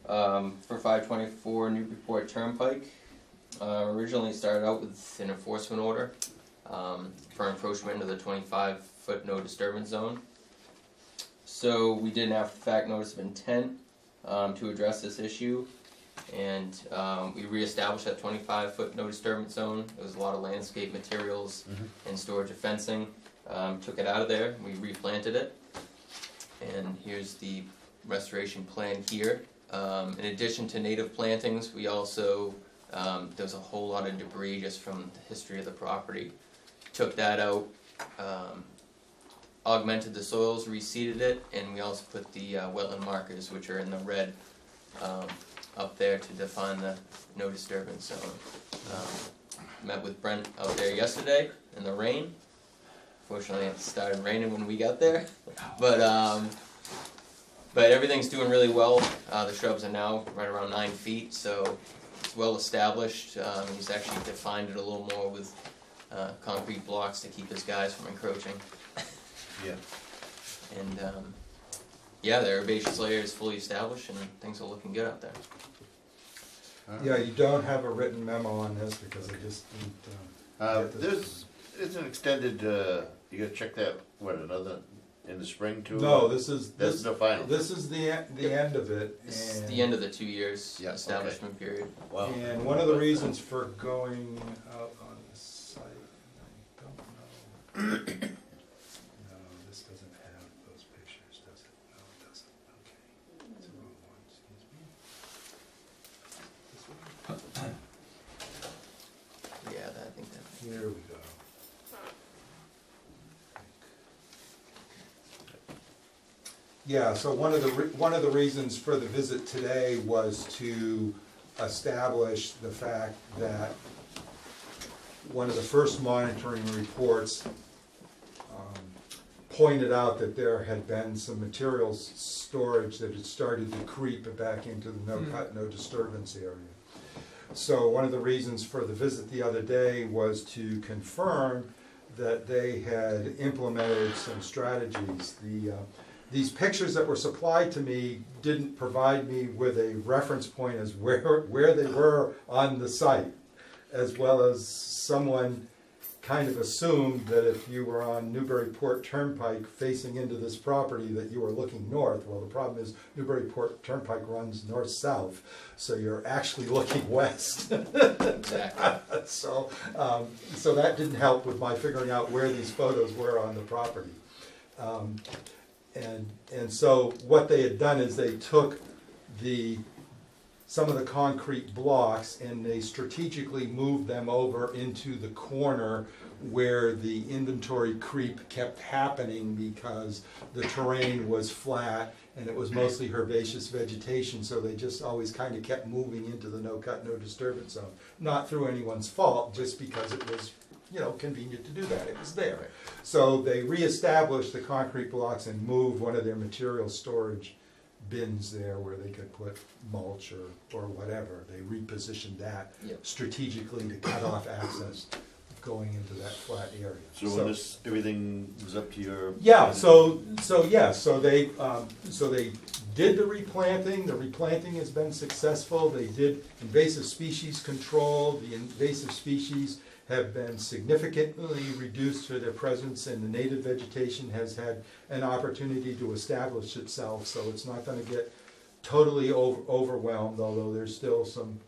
for 524 Newburyport Turnpike. Originally started out with an enforcement order for encroachment into the 25-foot no disturbance zone. So we did an after-the-fact notice of intent to address this issue, and we reestablished that 25-foot no disturbance zone. There was a lot of landscape materials and storage of fencing. Took it out of there, we replanted it, and here's the restoration plan here. In addition to native plantings, we also, there's a whole lot of debris just from the history of the property. Took that out, augmented the soils, reseeded it, and we also put the wetland markers, which are in the red, up there to define the no disturbance zone. Met with Brent out there yesterday in the rain. Fortunately, it started raining when we got there, but everything's doing really well. The shrubs are now right around 9 feet, so it's well established. He's actually defined it a little more with concrete blocks to keep his guys from encroaching. Yeah. And yeah, the herbaceous layer is fully established, and things are looking good out there. Yeah, you don't have a written memo on this because I just didn't get this. It's an extended, you gotta check that, what, another, in the spring too? No, this is, That's the final. this is the end of it. This is and- the end of the 2 years Yeah, okay. establishment period. Wow. And one of the reasons for going out on the site, I don't know. No, this doesn't have those pictures, does it? No, it doesn't. Okay. It's the wrong one, excuse me. This one? Yeah, I think that. Here we go. Yeah, so one of the reasons for the visit today was to establish the fact that one of the first monitoring reports pointed out that there had been some materials storage that had started to creep back into the no cut, no disturbance area. So one of the reasons for the visit the other day was to confirm that they had implemented some strategies. These pictures that were supplied to me didn't provide me with a reference point as where they were on the site, as well as someone kind of assumed that if you were on Newburyport Turnpike facing into this property that you were looking north. Well, the problem is Newburyport Turnpike runs north-south, so you're actually looking west. Exactly. So that didn't help with my figuring out where these photos were on the property. And so what they had done is they took some of the concrete blocks and they strategically moved them over into the corner where the inventory creep kept happening because the terrain was flat and it was mostly herbaceous vegetation, so they just always kind of kept moving into the no cut, no disturbance zone. Not through anyone's fault, just because it was, convenient to do that. It was there. So they reestablished the concrete blocks and moved one of their material storage bins there where they could put mulch or whatever. They repositioned that strategically to cut off access going into that flat area. So when everything was up to your... Yeah, so they did the replanting. The replanting has been successful. They did invasive species control. The invasive species have been significantly reduced to their presence, and the native vegetation has had an opportunity to establish itself, so it's not going to get totally overwhelmed, although there's still some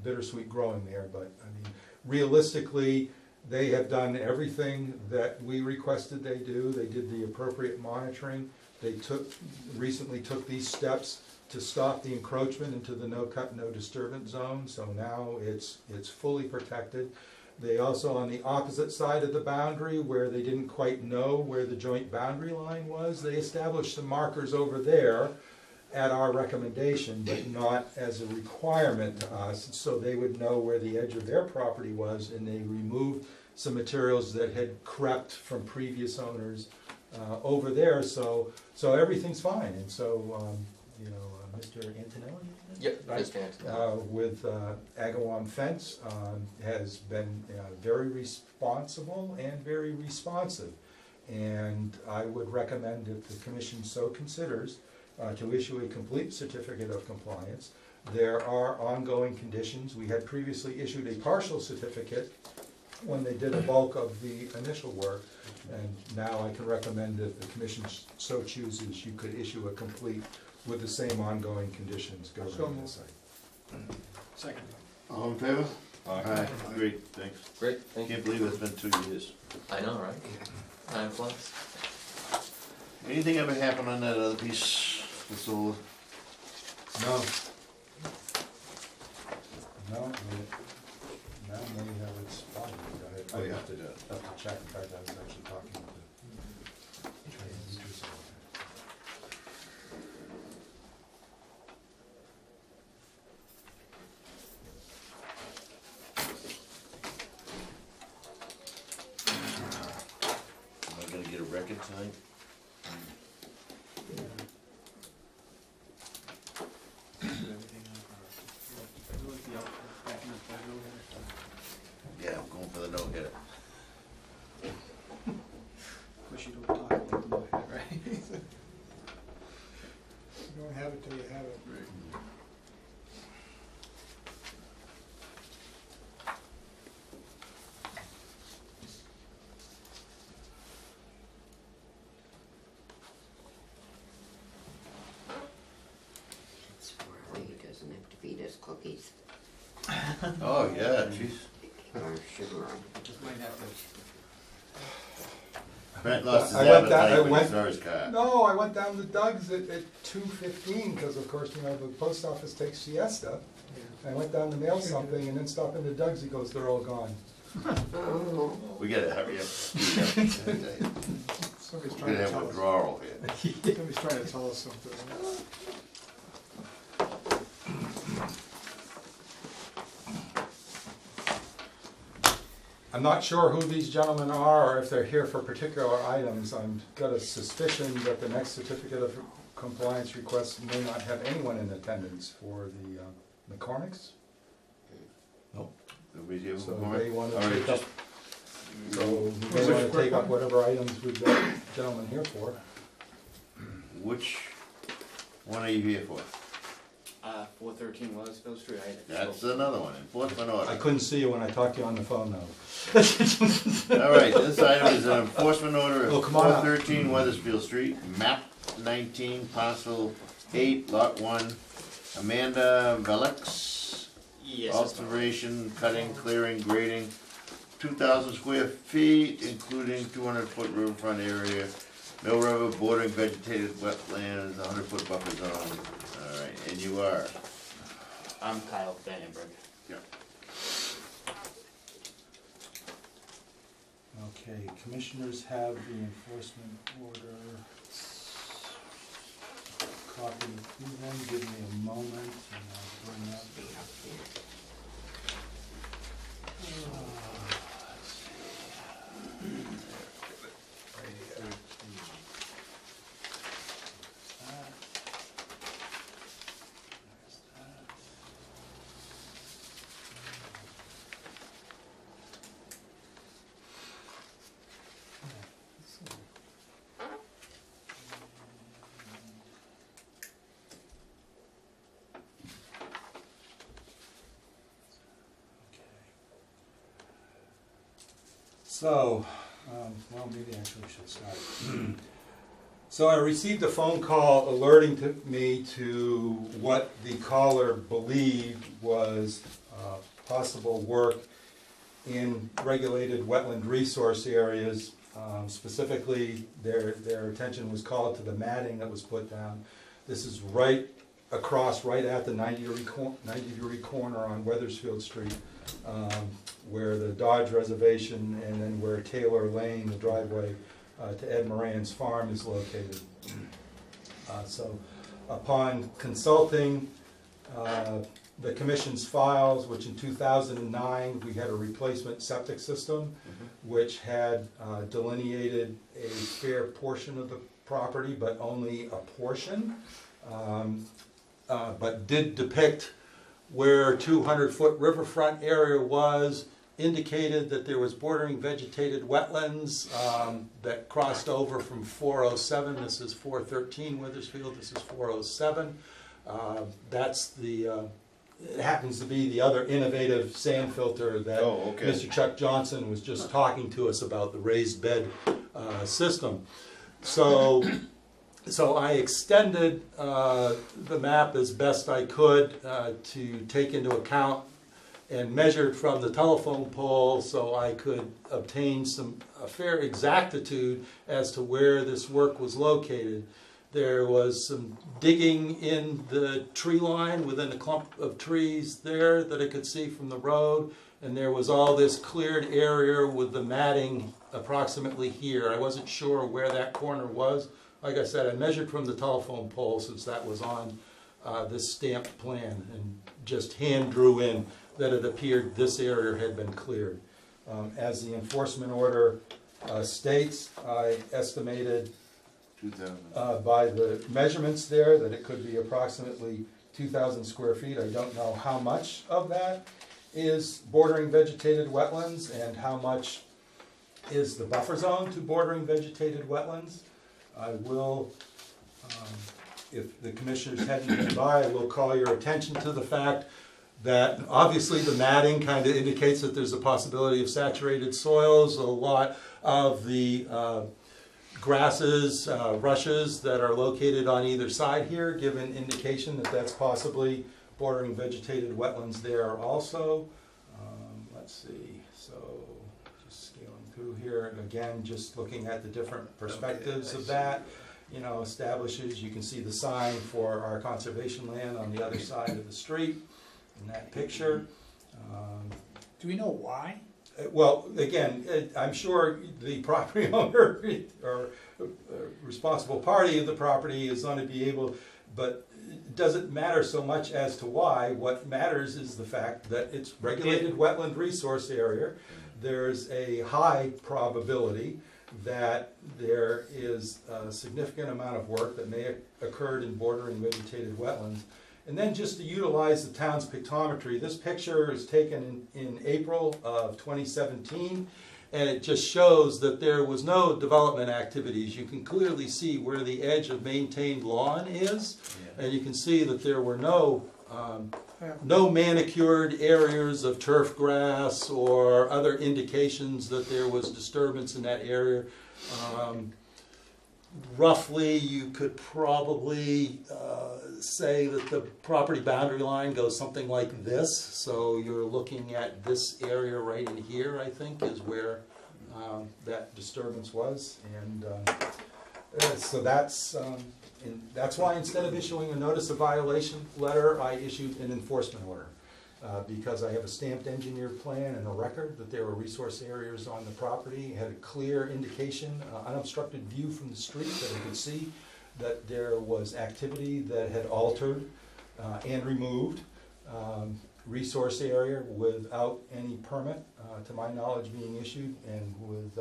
bittersweet growing there. But I mean, realistically, they have done everything that we requested they do. They did the appropriate monitoring. They recently took these steps to stop the encroachment into the no cut, no disturbance zone, so now it's fully protected. They also, on the opposite side of the boundary, where they didn't quite know where the joint boundary line was, they established some markers over there at our recommendation, but not as a requirement to us, so they would know where the edge of their property was, and they removed some materials that had crept from previous owners over there, so everything's fine, and so, Mr. Antonelli? Yep, Right. Mr. Antonelli. With Agawam Fence, has been very responsible and very responsive. And I would recommend, if the commission so considers, to issue a complete certificate of compliance. There are ongoing conditions. We had previously issued a partial certificate when they did the bulk of the initial work. And now I can recommend, if the commission so chooses, you could issue a complete with the same ongoing conditions governing the site. Second. All in favor? Aye. Great, thanks. Great, thank you. Can't believe it's been 2 years. I know, right? Time flies. Anything ever happen on that other piece, the solar? No. No, now may have it spotted. Oh, yeah. Have to check. In fact, I was actually talking to Trey and Beatrice about that. Am I gonna get a record tonight? Yeah, I'm going for the no-hitter. Wish you don't talk like the no-head, right? You don't have it till you have it. It's where he doesn't have to feed us cookies Oh, yeah, jeez. or sugar. Just might have to. Brent lost his I went down- appetite I when he went- saw his car. No, I went down to Doug's at 2:15, because of course, the post office takes siesta. I went down to mail something and then stopped into Doug's, he goes, they're all gone. Oh, We gotta hurry up. Somebody's We're trying gonna to have tell us, withdrawal here. somebody's trying to tell us something. I'm not sure who these gentlemen are, or if they're here for particular items. I've got a suspicion that the next certificate of compliance request may not have anyone in attendance for the McCormick's. Nobody's here So for they want All to right, take up, just, so they want to take up whatever items we've got gentlemen here for. which one are you here for? 413 Weathersfield Street. That's another one, enforcement I order. couldn't see you when I talked to you on the phone though. All right, this item is an enforcement order Oh, of come on up. 413 Weathersfield Street, map 19, parcel 8, lot 1. Amanda Velix, Yes. alteration, cutting, clearing, grading, 2,000 square feet, including 200-foot riverfront area, Mill River bordering vegetated wetlands, 100-foot buffer zone. All right, and you are? I'm Kyle Vandenberg. Okay, commissioners have the enforcement order copy with them. Give me a moment and I'll bring up. So, well, maybe I actually should start. So I received a phone call alerting me to what the caller believed was possible work in regulated wetland resource areas. Specifically, their attention was called to the matting that was put down. This is right across right at the 90-degree corner on Weathersfield Street, where the Dodge Reservation and then where Taylor Lane, the driveway to Ed Moran's farm, is located. So upon consulting the commission's files, which in 2009 we had a replacement septic system, which had delineated a fair portion of the property, but only a portion, but did depict where 200-foot riverfront area was, indicated that there was bordering vegetated wetlands that crossed over from 407. This is 413 Weathersfield. This is 407. That's the, it happens to be the other innovative sand filter that Mr. Chuck Johnson was just talking to us about, the raised bed system. So I extended the map as best I could to take into account and measured from the telephone pole so I could obtain a fair exactitude as to where this work was located. There was some digging in the tree line within a clump of trees there that I could see from the road, and there was all this cleared area with the matting approximately here. I wasn't sure where that corner was. Like I said, I measured from the telephone pole since that was on this stamped plan, and just hand drew in that it appeared this area had been cleared. As the enforcement order states, I estimated by the measurements there that it could be approximately 2,000 square feet. I don't know how much of that is bordering vegetated wetlands and how much is the buffer zone to bordering vegetated wetlands. I will, if the commissioners hadn't been by, I will call your attention to the fact that obviously the matting kind of indicates that there's a possibility of saturated soils. A lot of the grasses, rushes that are located on either side here give an indication that that's possibly bordering vegetated wetlands there also. Let's see, so just scaling through here, and again, just looking at the different perspectives of that, you know, establishes, you can see the sign for our conservation land on the other side of the street in that picture. Do we know why? Well, again, I'm sure the property owner or responsible party of the property is going to be able, but it doesn't matter so much as to why. What matters is the fact that it's regulated wetland resource area. There's a high probability that there is a significant amount of work that may have occurred in bordering vegetated wetlands. And then just to utilize the town's pictometry, this picture is taken in April of 2017, and it just shows that there was no development activities. You can clearly see where the edge of maintained lawn is, and you can see that there were no manicured areas of turf grass or other indications that there was disturbance in that area. Roughly, you could probably say that the property boundary line goes something like this. So you're looking at this area right in here, I think, is where that disturbance was. And so that's why instead of issuing a notice of violation letter, I issued an enforcement order. Because I have a stamped engineered plan and a record that there were resource areas on the property, had a clear indication, unobstructed view from the street that I could see that there was activity that had altered and removed resource area without any permit, to my knowledge, being issued, and with,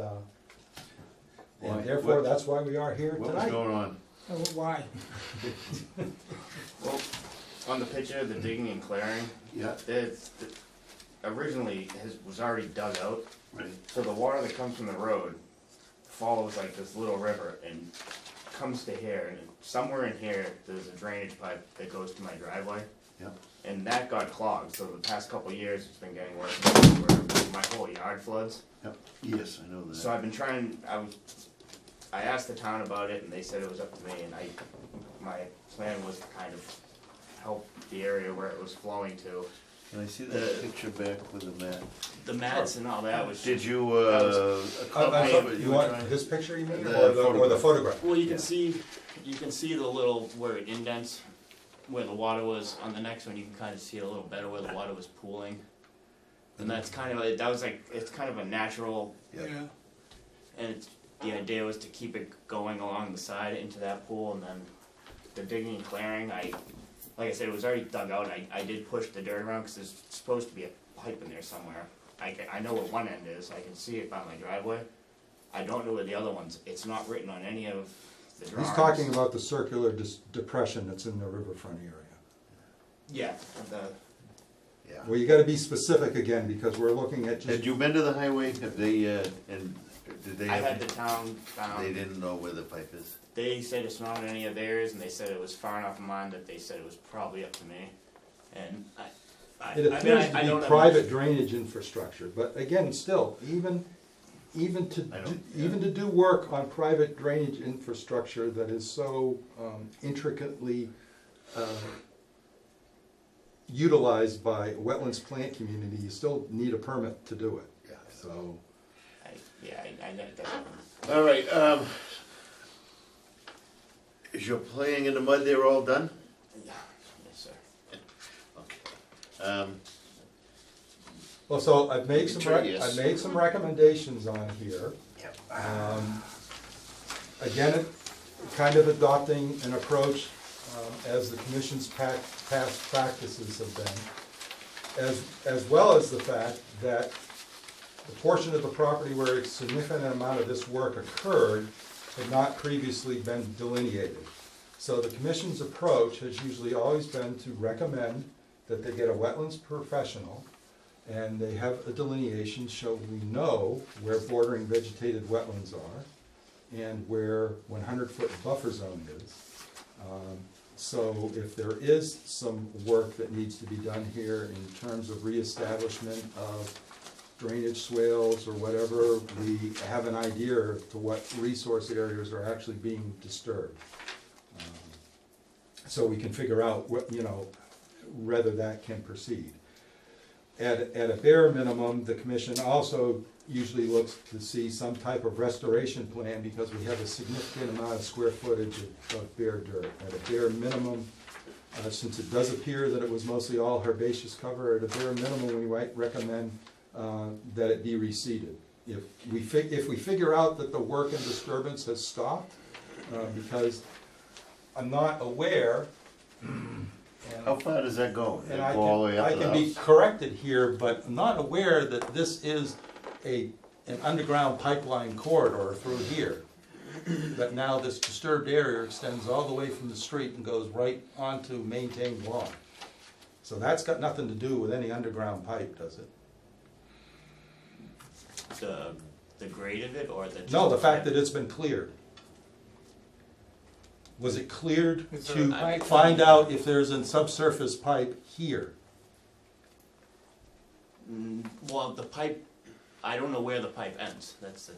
and therefore that's why we are here tonight. What was going on? Why? Well, on the picture, the digging and clearing, originally was already dug out. Right. So the water that comes from the road follows like this little river and comes to here, and somewhere in here there's a drainage pipe that goes to my driveway. Yep. And that got clogged, so the past couple of years it's been getting worse where my whole yard floods. Yep. Yes, I know that. So I've been trying, I asked the town about it and they said it was up to me, and my plan was to kind of help the area where it was flowing to. Can I see that picture back with the mat? The mats and all that was. Did you, you want this picture you mean, or the photograph? Well, you can see the little, where it indents where the water was, on the next one, you can kind of see it a little better where the water was pooling. And that's kind of, that was like, it's kind of a natural, Yeah. and it's, the idea was to keep it going along the side into that pool, and then the digging and clearing, like I said, it was already dug out. I did push the dirt around because there's supposed to be a pipe in there somewhere. I know where one end is. I can see it by my driveway. I don't know where the other one's. It's not written on any of the drawings. He's talking about the circular depression that's in the riverfront area. Yeah, Yeah. Well, you gotta be specific again, because we're looking at just. Had you been to the highway? Have they, and did they I have? had the town. They didn't know where the pipe is? They said it's not on any of theirs, and they said it was far enough in mine that they said it was probably up to me. And It appears I to don't be have private much- drainage infrastructure, but again, still, even I don't- to do work on private drainage infrastructure that is so intricately utilized by wetlands plant community, you still need a permit to do it. Yeah. So, I know that. All right, is your playing in the mud there all done? Yes, sir. Okay. well, so I've made some, Yes. I've made some recommendations on here. Yep. Again, kind of adopting an approach as the commission's past practices have been, as well as the fact that the portion of the property where a significant amount of this work occurred had not previously been delineated. So the commission's approach has usually always been to recommend that they get a wetlands professional and they have a delineation so we know where bordering vegetated wetlands are and where 100-foot buffer zone is. So if there is some work that needs to be done here in terms of reestablishment of drainage swales or whatever, we have an idea to what resource areas are actually being disturbed. So we can figure out what, whether that can proceed. At a bare minimum, the commission also usually looks to see some type of restoration plan because we have a significant amount of square footage of bare dirt. At a bare minimum, since it does appear that it was mostly all herbaceous cover, at a bare minimum, we might recommend that it be reseeded. If we figure out that the work and disturbance has stopped, because I'm not aware, How far does that go? and Go all the way up I to the can be house? corrected here, but I'm not aware that this is an underground pipeline corridor through here. That now this disturbed area extends all the way from the street and goes right onto maintained lawn. So that's got nothing to do with any underground pipe, does it? The grade of it, or the No, the fact that it's been cleared. Was it cleared Is there to a pipe? find out if there's a subsurface pipe here? Well, the pipe, I don't know where the pipe ends. That's the.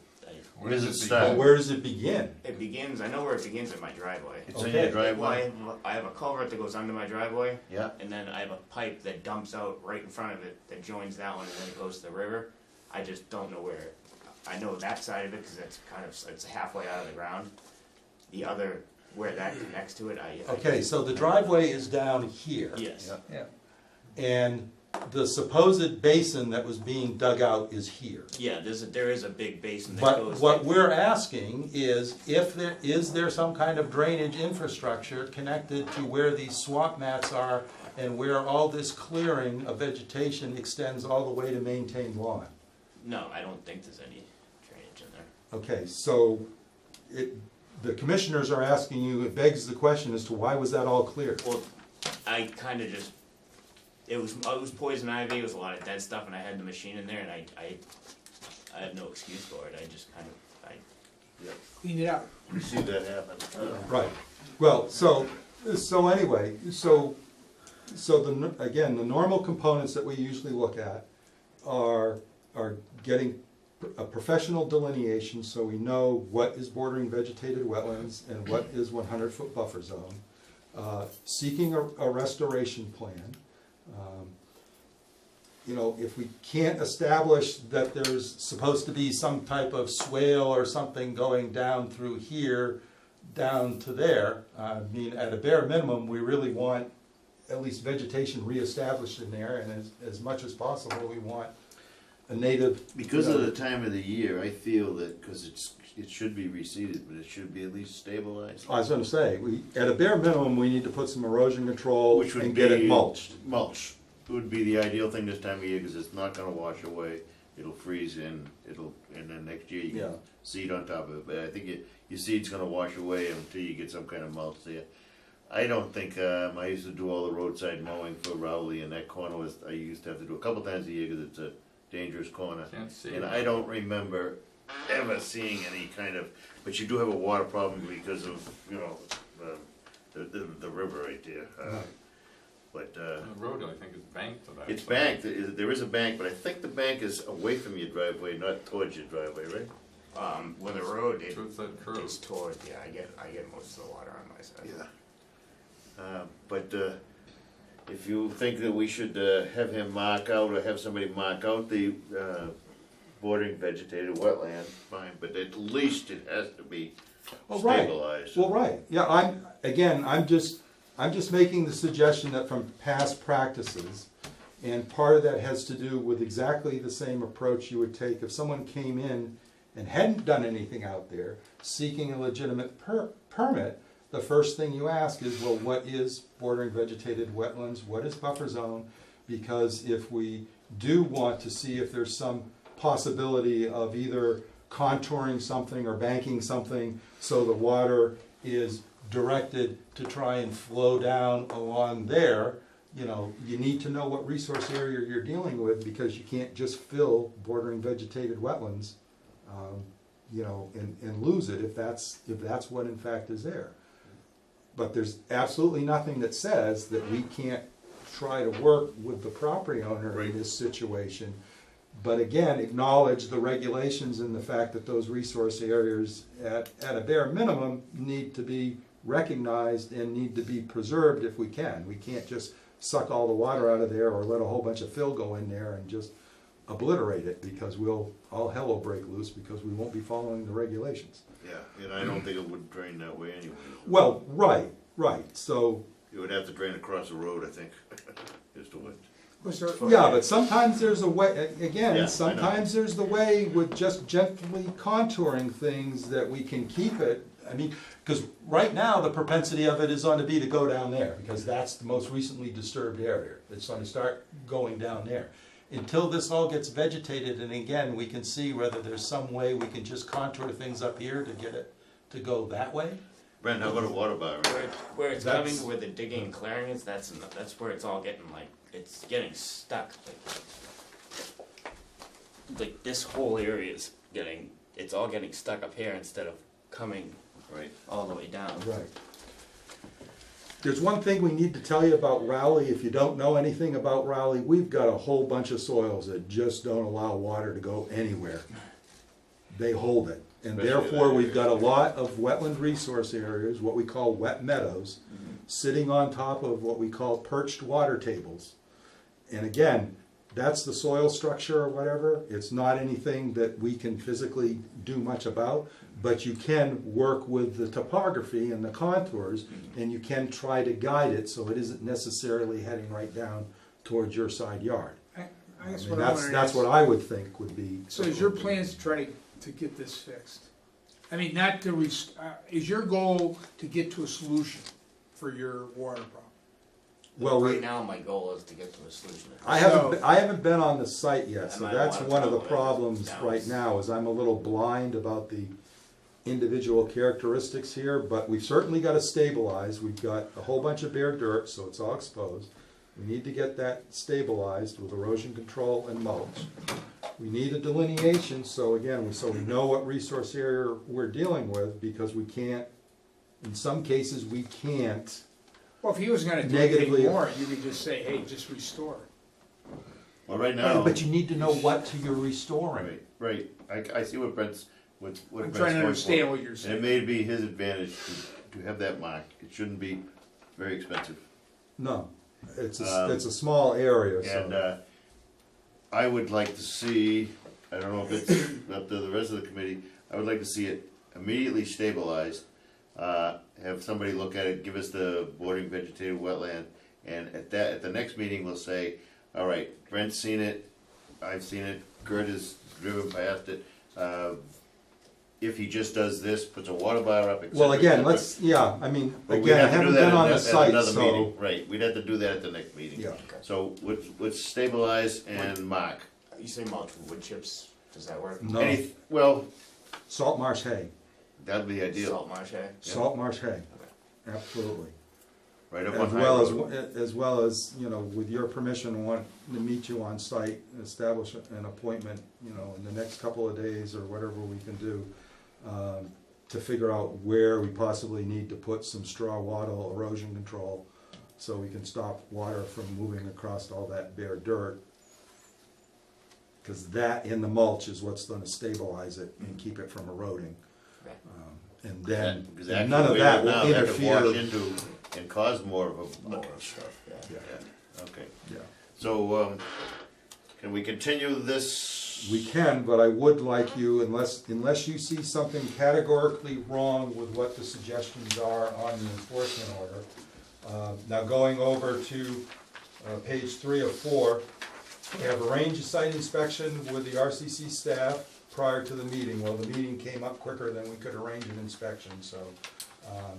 Where does it Well, start? where does it begin? It begins. I know where it begins at my driveway. It's in Okay. your driveway? Well, I have a culvert that goes under my driveway, Yeah, and then I have a pipe that dumps out right in front of it that joins that one, and then it goes to the river. I just don't know where. I know that side of it because it's halfway out of the ground. The other, where that connects to it, I Okay, so the driveway is down here. Yes. Yeah. Yeah. And the supposed basin that was being dug out is here. Yeah, there is a big basin that But goes. what we're asking is if there some kind of drainage infrastructure connected to where these swamp mats are and where all this clearing of vegetation extends all the way to maintained lawn. No, I don't think there's any drainage in there. Okay, so the commissioners are asking you, it begs the question as to why was that all cleared? Well, I kind of just. It was poison ivy. It was a lot of dead stuff, and I had the machine in there, and I have no excuse for it. I just kind of Clean it out. you see that happen. Right. Well, so anyway, again, the normal components that we usually look at are getting a professional delineation so we know what is bordering vegetated wetlands and what is 100-foot buffer zone, seeking a restoration plan. If we can't establish that there's supposed to be some type of swale or something going down through here, down to there, at a bare minimum, we really want at least vegetation reestablished in there, and as much as possible, we want a native. Because of the time of the year, I feel that, because it should be reseeded, but it should be at least stabilized. I was gonna say, at a bare minimum, we need to put some erosion control Which would and get it be mulched. Mulch would be the ideal thing this time of year, because it's not gonna wash away. It'll freeze in, and then next year you Yeah. can seed on top of it. But I think your seed's gonna wash away until you get some kind of mulch there. I don't think, I used to do all the roadside mowing for Rowley, and that corner I used to have to do a couple times a year, because it's a dangerous corner. Can't see And it. I don't remember ever seeing any kind of, but you do have a water problem because of, the river right there. But, The road, I think, is banked to that. it's side. banked, there is a bank, but I think the bank is away from your driveway, not towards your driveway, right? With the road, Towards that curve. it's toward, yeah, I get most of the water on my side. Yeah. But if you think that we should have him mark out, or have somebody mark out the bordering vegetated wetland, fine, but at least it has to be stabilized. Well, right, yeah, I'm just making the suggestion that from past practices, and part of that has to do with exactly the same approach you would take if someone came in and hadn't done anything out there, seeking a legitimate permit. The first thing you ask is, well, what is bordering vegetated wetlands? What is buffer zone? Because if we do want to see if there's some possibility of either contouring something or banking something so the water is directed to try and flow down along there, you need to know what resource area you're dealing with, because you can't just fill bordering vegetated wetlands, and lose it if that's what in fact is there. But there's absolutely nothing that says that we can't try to work with the property owner in this situation. But again, acknowledge the regulations and the fact that those resource areas, at a bare minimum, need to be recognized and need to be preserved if we can. We can't just suck all the water out of there, or let a whole bunch of fill go in there and just obliterate it, because all hell will break loose, because we won't be following the regulations. Yeah, and I don't think it would drain that way anyway. Well, right, so, You would have to drain across the road, I think, is the way. yeah, but sometimes there's a way, again, Yeah, I know. sometimes there's the way with just gently contouring things that we can keep it. I mean, because right now, the propensity of it is going to be to go down there, because that's the most recently disturbed area. It's going to start going down there. Until this all gets vegetated, and again, we can see whether there's some way we can just contour things up here to get it to go that way. Brent, how about a water bar? Where it's That's- coming, where the digging and clearing is, that's where it's all getting it's getting stuck. Like this whole area is it's all getting stuck up here instead of coming Right. all the way down. Right. There's one thing we need to tell you about Rowley. If you don't know anything about Rowley, we've got a whole bunch of soils that just don't allow water to go anywhere. They hold it. And Especially therefore, that we've area. got a lot of wetland resource areas, what we call wet meadows, sitting on top of what we call perched water tables. And again, that's the soil structure or whatever. It's not anything that we can physically do much about, but you can work with the topography and the contours, and you can try to guide it so it isn't necessarily heading right down towards your side yard. I guess I mean, what I wanna that's ask- what I would think would be. So is your plans to try to get this fixed? I mean, not to, is your goal to get to a solution for your water problem? Well, Right now, my goal is to get to a solution. I haven't been on the site yet, so And I that's don't one of the wanna trouble problems it. right now, is I'm a little blind about the individual characteristics here, but we've certainly got to stabilize. We've got a whole bunch of bare dirt, so it's all exposed. We need to get that stabilized with erosion control and mulch. We need a delineation, so again, we know what resource area we're dealing with, because we can't, in some cases, we can't. Well, if he was gonna do Negatively- anything more, you could just say, hey, just restore. Well, right now. But you need to know what you're restoring. Right, I see what Brent's, what I'm Brent's trying to going understand for. what you're And it saying. may be his advantage to have that mark. It shouldn't be very expensive. No, it's a small area, so. And I would like to see, I don't know if it's up to the rest of the committee, I would like to see it immediately stabilized. Have somebody look at it, give us the bordering vegetated wetland, And at the next meeting, we'll say, all right, Brent's seen it, I've seen it, Gert has driven past it. If he just does this, puts a water bar up, et cetera, Well, again, et cetera. let's, yeah, I mean, But we'd again, I have to do haven't that been on the at site, another so. meeting. Right, we'd have to do that at the next meeting. Yeah. So let's stabilize and mark. You say mulch with wood chips, does that work? No, Well, salt marsh hay, that'd be ideal, Salt marsh hay? salt marsh hay, absolutely. right up on As High well Road. as well as, you know, with your permission, want to meet you on site, establish an appointment, you know, in the next couple of days or whatever we can do, to figure out where we possibly need to put some straw wattle erosion control, so we can stop water from moving across all that bare dirt. Because that in the mulch is what's gonna stabilize it and keep it from eroding. Right. And then, Because and actually, none of we that now will have to wash interfere. into and cause more of a. More stuff, yeah. Yeah, Yeah, okay. yeah. So, can we continue this? We can, but I would like you, unless you see something categorically wrong with what the suggestions are on the enforcement order. Now going over to page 3 of 4, we have arranged a site inspection with the RCC staff prior to the meeting. Well, the meeting came up quicker than we could arrange an inspection, so.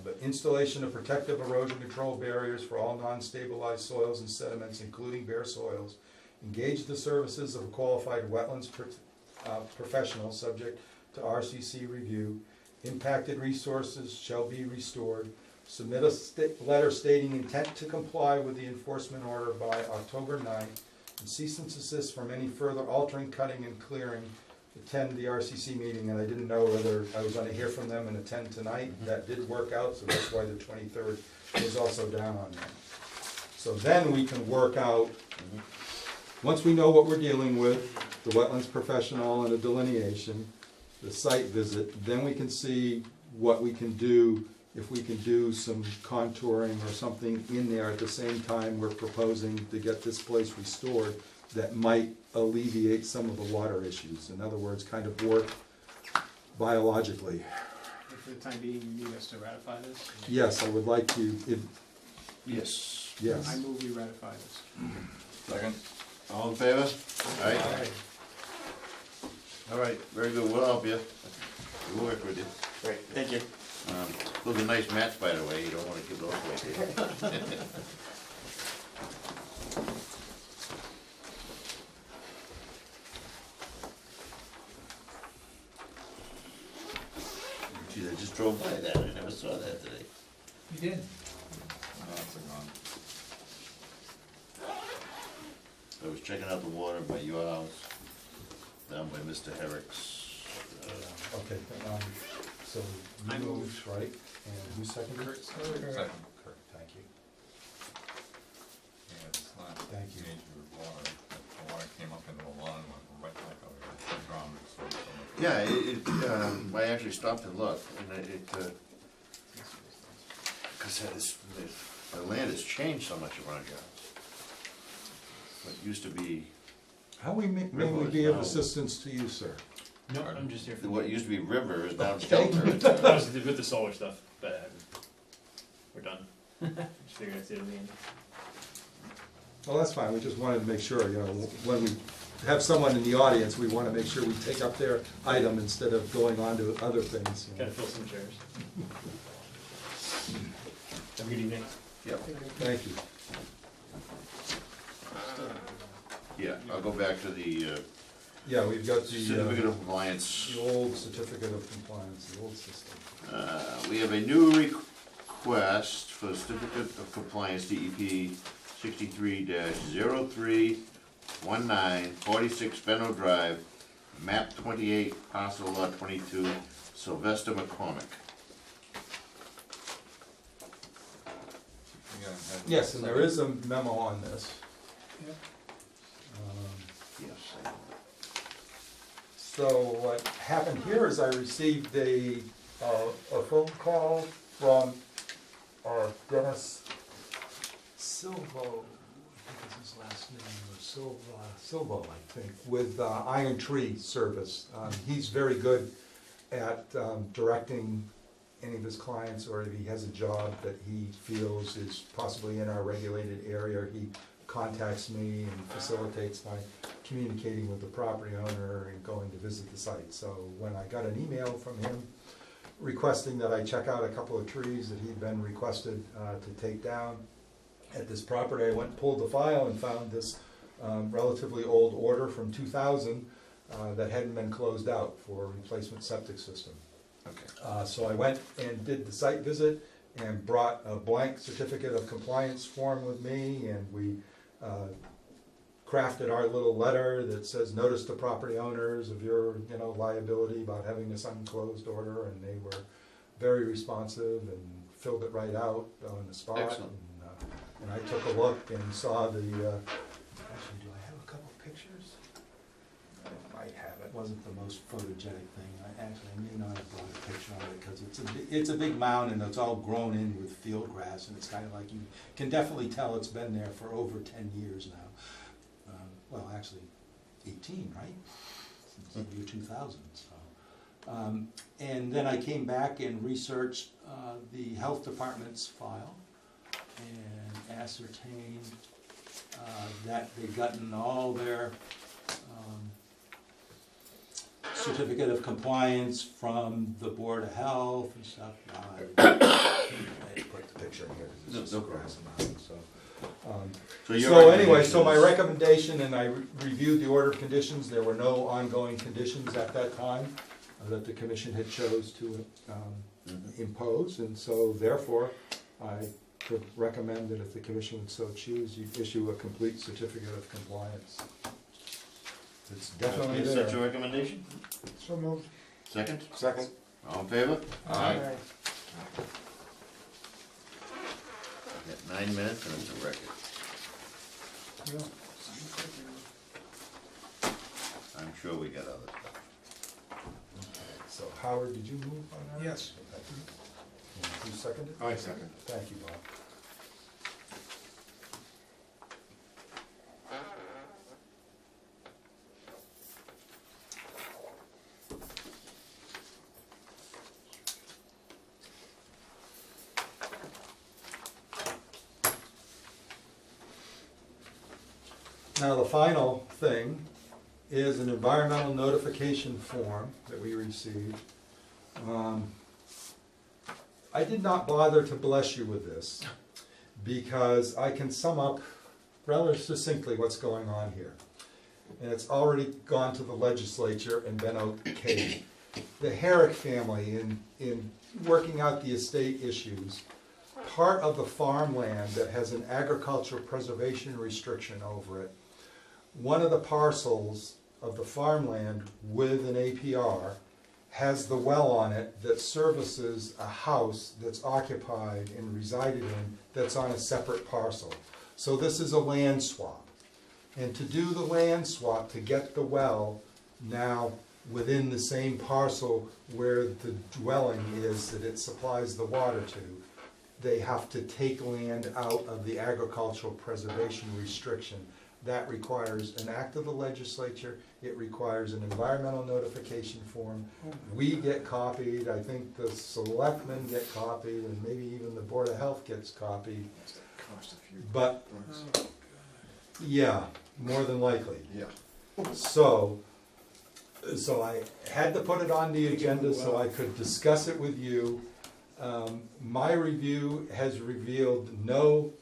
But installation of protective erosion control barriers for all non-stabilized soils and sediments, including bare soils. Engage the services of a qualified wetlands professional, subject to RCC review. Impacted resources shall be restored. Submit a letter stating intent to comply with the enforcement order by October 9th. And cease and desist from any further altering, cutting, and clearing. Attend the RCC meeting, and I didn't know whether I was gonna hear from them and attend tonight. That did work out, so that's why the 23rd was also down on there. So then we can work out, once we know what we're dealing with, the wetlands professional and a delineation, the site visit, then we can see what we can do, if we can do some contouring or something in there at the same time we're proposing to get this place restored that might alleviate some of the water issues. In other words, kind of work biologically. For the time being, you need us to ratify this? Yes, I would like to, Yes. yes. I move we ratify this. Second. All in favor? All right. All right, very good, we'll help you. We'll work with you. Great, thank you. Those are nice mats, by the way, you don't wanna give those away, do you? Geez, I just drove by that, I never saw that today. You did? I was checking out the water by your house, down by Mr. Herrick's. Okay, so I you moved. moved, right? And who seconded? Second. Kurt, thank you. Yeah, it's not Thank you. major water. The water came up into the lawn and went right back over the ground. Yeah, I actually stopped and looked, and because the land has changed so much around here. What used to be, How may we be of assistance to you, sir? No, I'm just here for. what used to be river is now Okay. shelter. With the solar stuff, but we're done. Just figured I'd say it at the end. Well, that's fine, we just wanted to make sure, you know, when we have someone in the audience, we want to make sure we take up their item instead of going on to other things. You know. Gotta fill some chairs. Have a good evening. Yep, Thank you. yeah, I'll go back to the Yeah, we've got certificate the of compliance. old certificate of compliance, the old system. We have a new request for certificate of compliance, DEP 63-0319, 46 Fennel Drive, map 28, parcel lot 22, Sylvester McCormick. Yes, and there is a memo on this. Yep. Yes. So what happened here is I received a phone call from Dennis Silvo, I think is his last name, or Silvo, I think, with Iron Tree Service. He's very good at directing any of his clients, or if he has a job that he feels is possibly in our regulated area, he contacts me and facilitates my communicating with the property owner and going to visit the site. So when I got an email from him requesting that I check out a couple of trees that he'd been requested to take down at this property, I went and pulled the file and found this relatively old order from 2000 that hadn't been closed out for a replacement septic system. Okay. So I went and did the site visit and brought a blank certificate of compliance form with me, and we crafted our little letter that says, notice to property owners of your liability about having this unclosed order, and they were very responsive and filled it right out on the spot. Excellent. And I took a look and saw the, actually, do I have a couple of pictures? I might have. It wasn't the most photogenic thing. I may not have brought a picture of it because it's a big mound and it's all grown in with field grass, and it's kind of like you can definitely tell it's been there for over 10 years now. Well, actually 18, right? Since the year 2000. So. And then I came back and researched the health department's file and ascertained that they'd gotten all their certificate of compliance from the Board of Health and stuff. I put the picture in here because it's No just grass mound. So, your so anyway, recommendation so my is- recommendation, and I reviewed the order of conditions, there were no ongoing conditions at that time that the commission had chose to impose, and so therefore I could recommend that if the commission would so choose, you issue a complete certificate of compliance. It's definitely Okay, there. Such a recommendation? So moved. Second? Second. All in favor? Aye. We got 9 minutes and it's a record. Yeah. I'm sure we got other stuff. So Howard, did you move on that? Yes. Who seconded? I second. Thank you, Bob. Now, the final thing is an environmental notification form that we received. I did not bother to bless you with this because I can sum up rather succinctly what's going on here. And it's already gone to the legislature and been okayed. The Herrick family, in working out the estate issues, part of the farmland that has an agricultural preservation restriction over it, one of the parcels of the farmland with an APR has the well on it that services a house that's occupied and resided in that's on a separate parcel. So this is a land swap. And to do the land swap, to get the well now within the same parcel where the dwelling is that it supplies the water to, they have to take land out of the agricultural preservation restriction. That requires an act of the legislature. It requires an environmental notification form. We get copied. I think the selectmen get copied, and maybe even the Board of Health gets copied. But, yeah, more than likely. Yeah. So I had to put it on the agenda so I could discuss it with you. My review has revealed no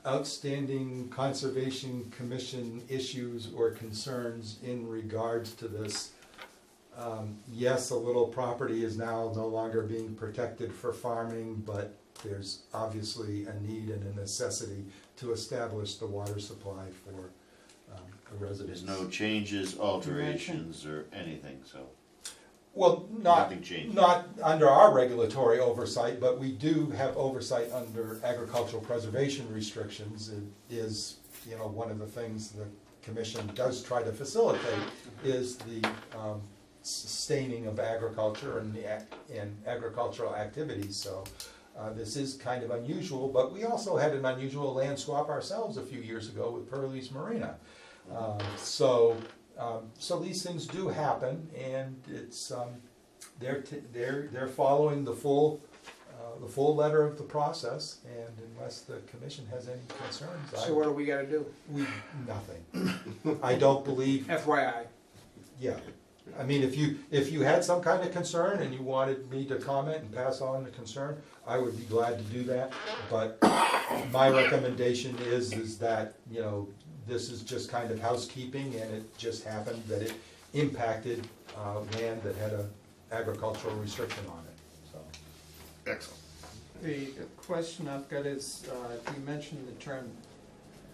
outstanding Conservation Commission issues or concerns in regards to this. Yes, a little property is now no longer being protected for farming, but there's obviously a need and a necessity to establish the water supply for a residence. There's no changes, alterations, or anything, so Well, nothing changed. not under our regulatory oversight, but we do have oversight under agricultural preservation restrictions. It is, one of the things the commission does try to facilitate is the sustaining of agriculture and agricultural activities. So this is kind of unusual, but we also had an unusual land swap ourselves a few years ago with Purley's Marina. So these things do happen, and it's they're following the full the full letter of the process, and unless the commission has any concerns, So what do we gotta do? nothing. I don't believe, FYI. yeah. I mean, if you had some kind of concern and you wanted me to comment and pass on the concern, I would be glad to do that. But my recommendation is that, you know, this is just kind of housekeeping, and it just happened that it impacted land that had a agricultural restriction on it, so. Excellent. The question I've got is, you mentioned the term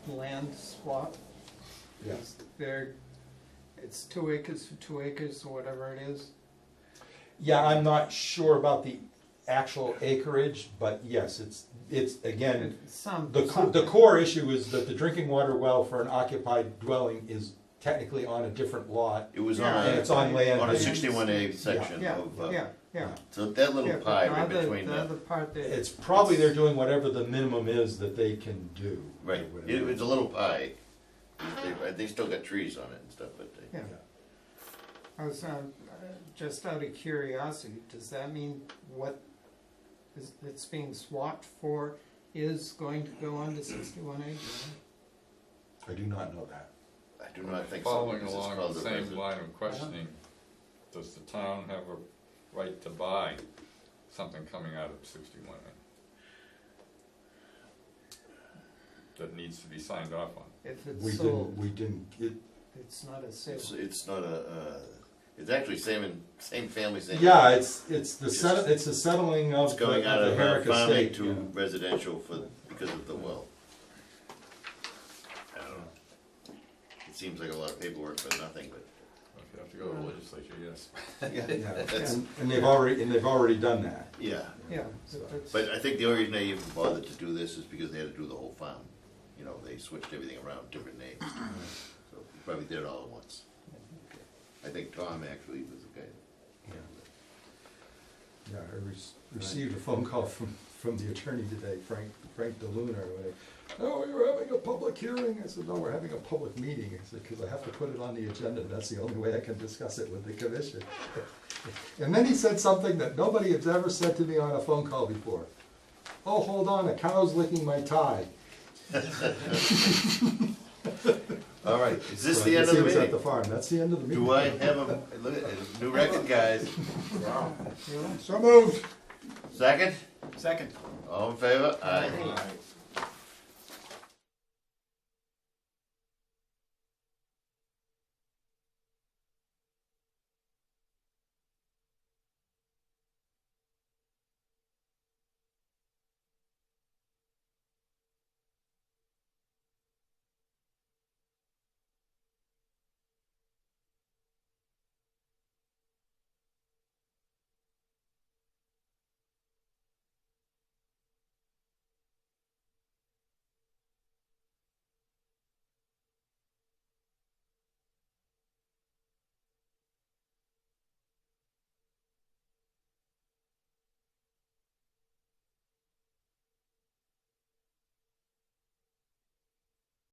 land swap. Yeah. Is there, it's 2 acres for 2 acres or whatever it is? Yeah, I'm not sure about the actual acreage, but yes, it's again, the core issue is that the drinking water well for an occupied dwelling is technically on a different lot. It was Yeah, on And it's on land. a that- 61A section Yeah, of, yeah. so that little Yeah, but pie the right other- between the the, other part that. It's probably they're doing whatever the minimum is that they can do. right, it's a little pie. They still got trees on it and stuff, but they. Yeah. I was, just out of curiosity, does that mean what is, it's being swapped for is going to go on to 61A? I do not know that. I do not think so. Following because it's along called the the same resident- line of questioning, does the town have a right to buy something coming out of 61A? That needs to be signed off on? If We it's didn't, sold, we didn't, it's not a sale. It's not it's actually same family, same. yeah, it's the settling of It's going out the of Herrick farming estate. to residential because of the well. I don't know. It seems like a lot of paperwork for nothing, but. If you have to go to the legislature, yes. Yeah, That's- and they've already done that. Yeah, Yeah. So- that's- but I think the only reason they even bothered to do this is because they had to do the whole farm. You know, they switched everything around, different names. So we probably did it all at once. I think Tom actually was the guy. Yeah, I received a phone call from the attorney today, Frank DeLuna. Oh, you're having a public hearing? I said, no, we're having a public meeting. I said, because I have to put it on the agenda. That's the only way I can discuss it with the commission. And then he said something that nobody has ever said to me on a phone call before. Oh, hold on, a cow's licking my tie. All right, is this So the I end guess of the he was at meeting? the farm. That's the end of the meeting. Do I have a, look at it, new record, guys? So moved. Second? Second. All in favor? Aye.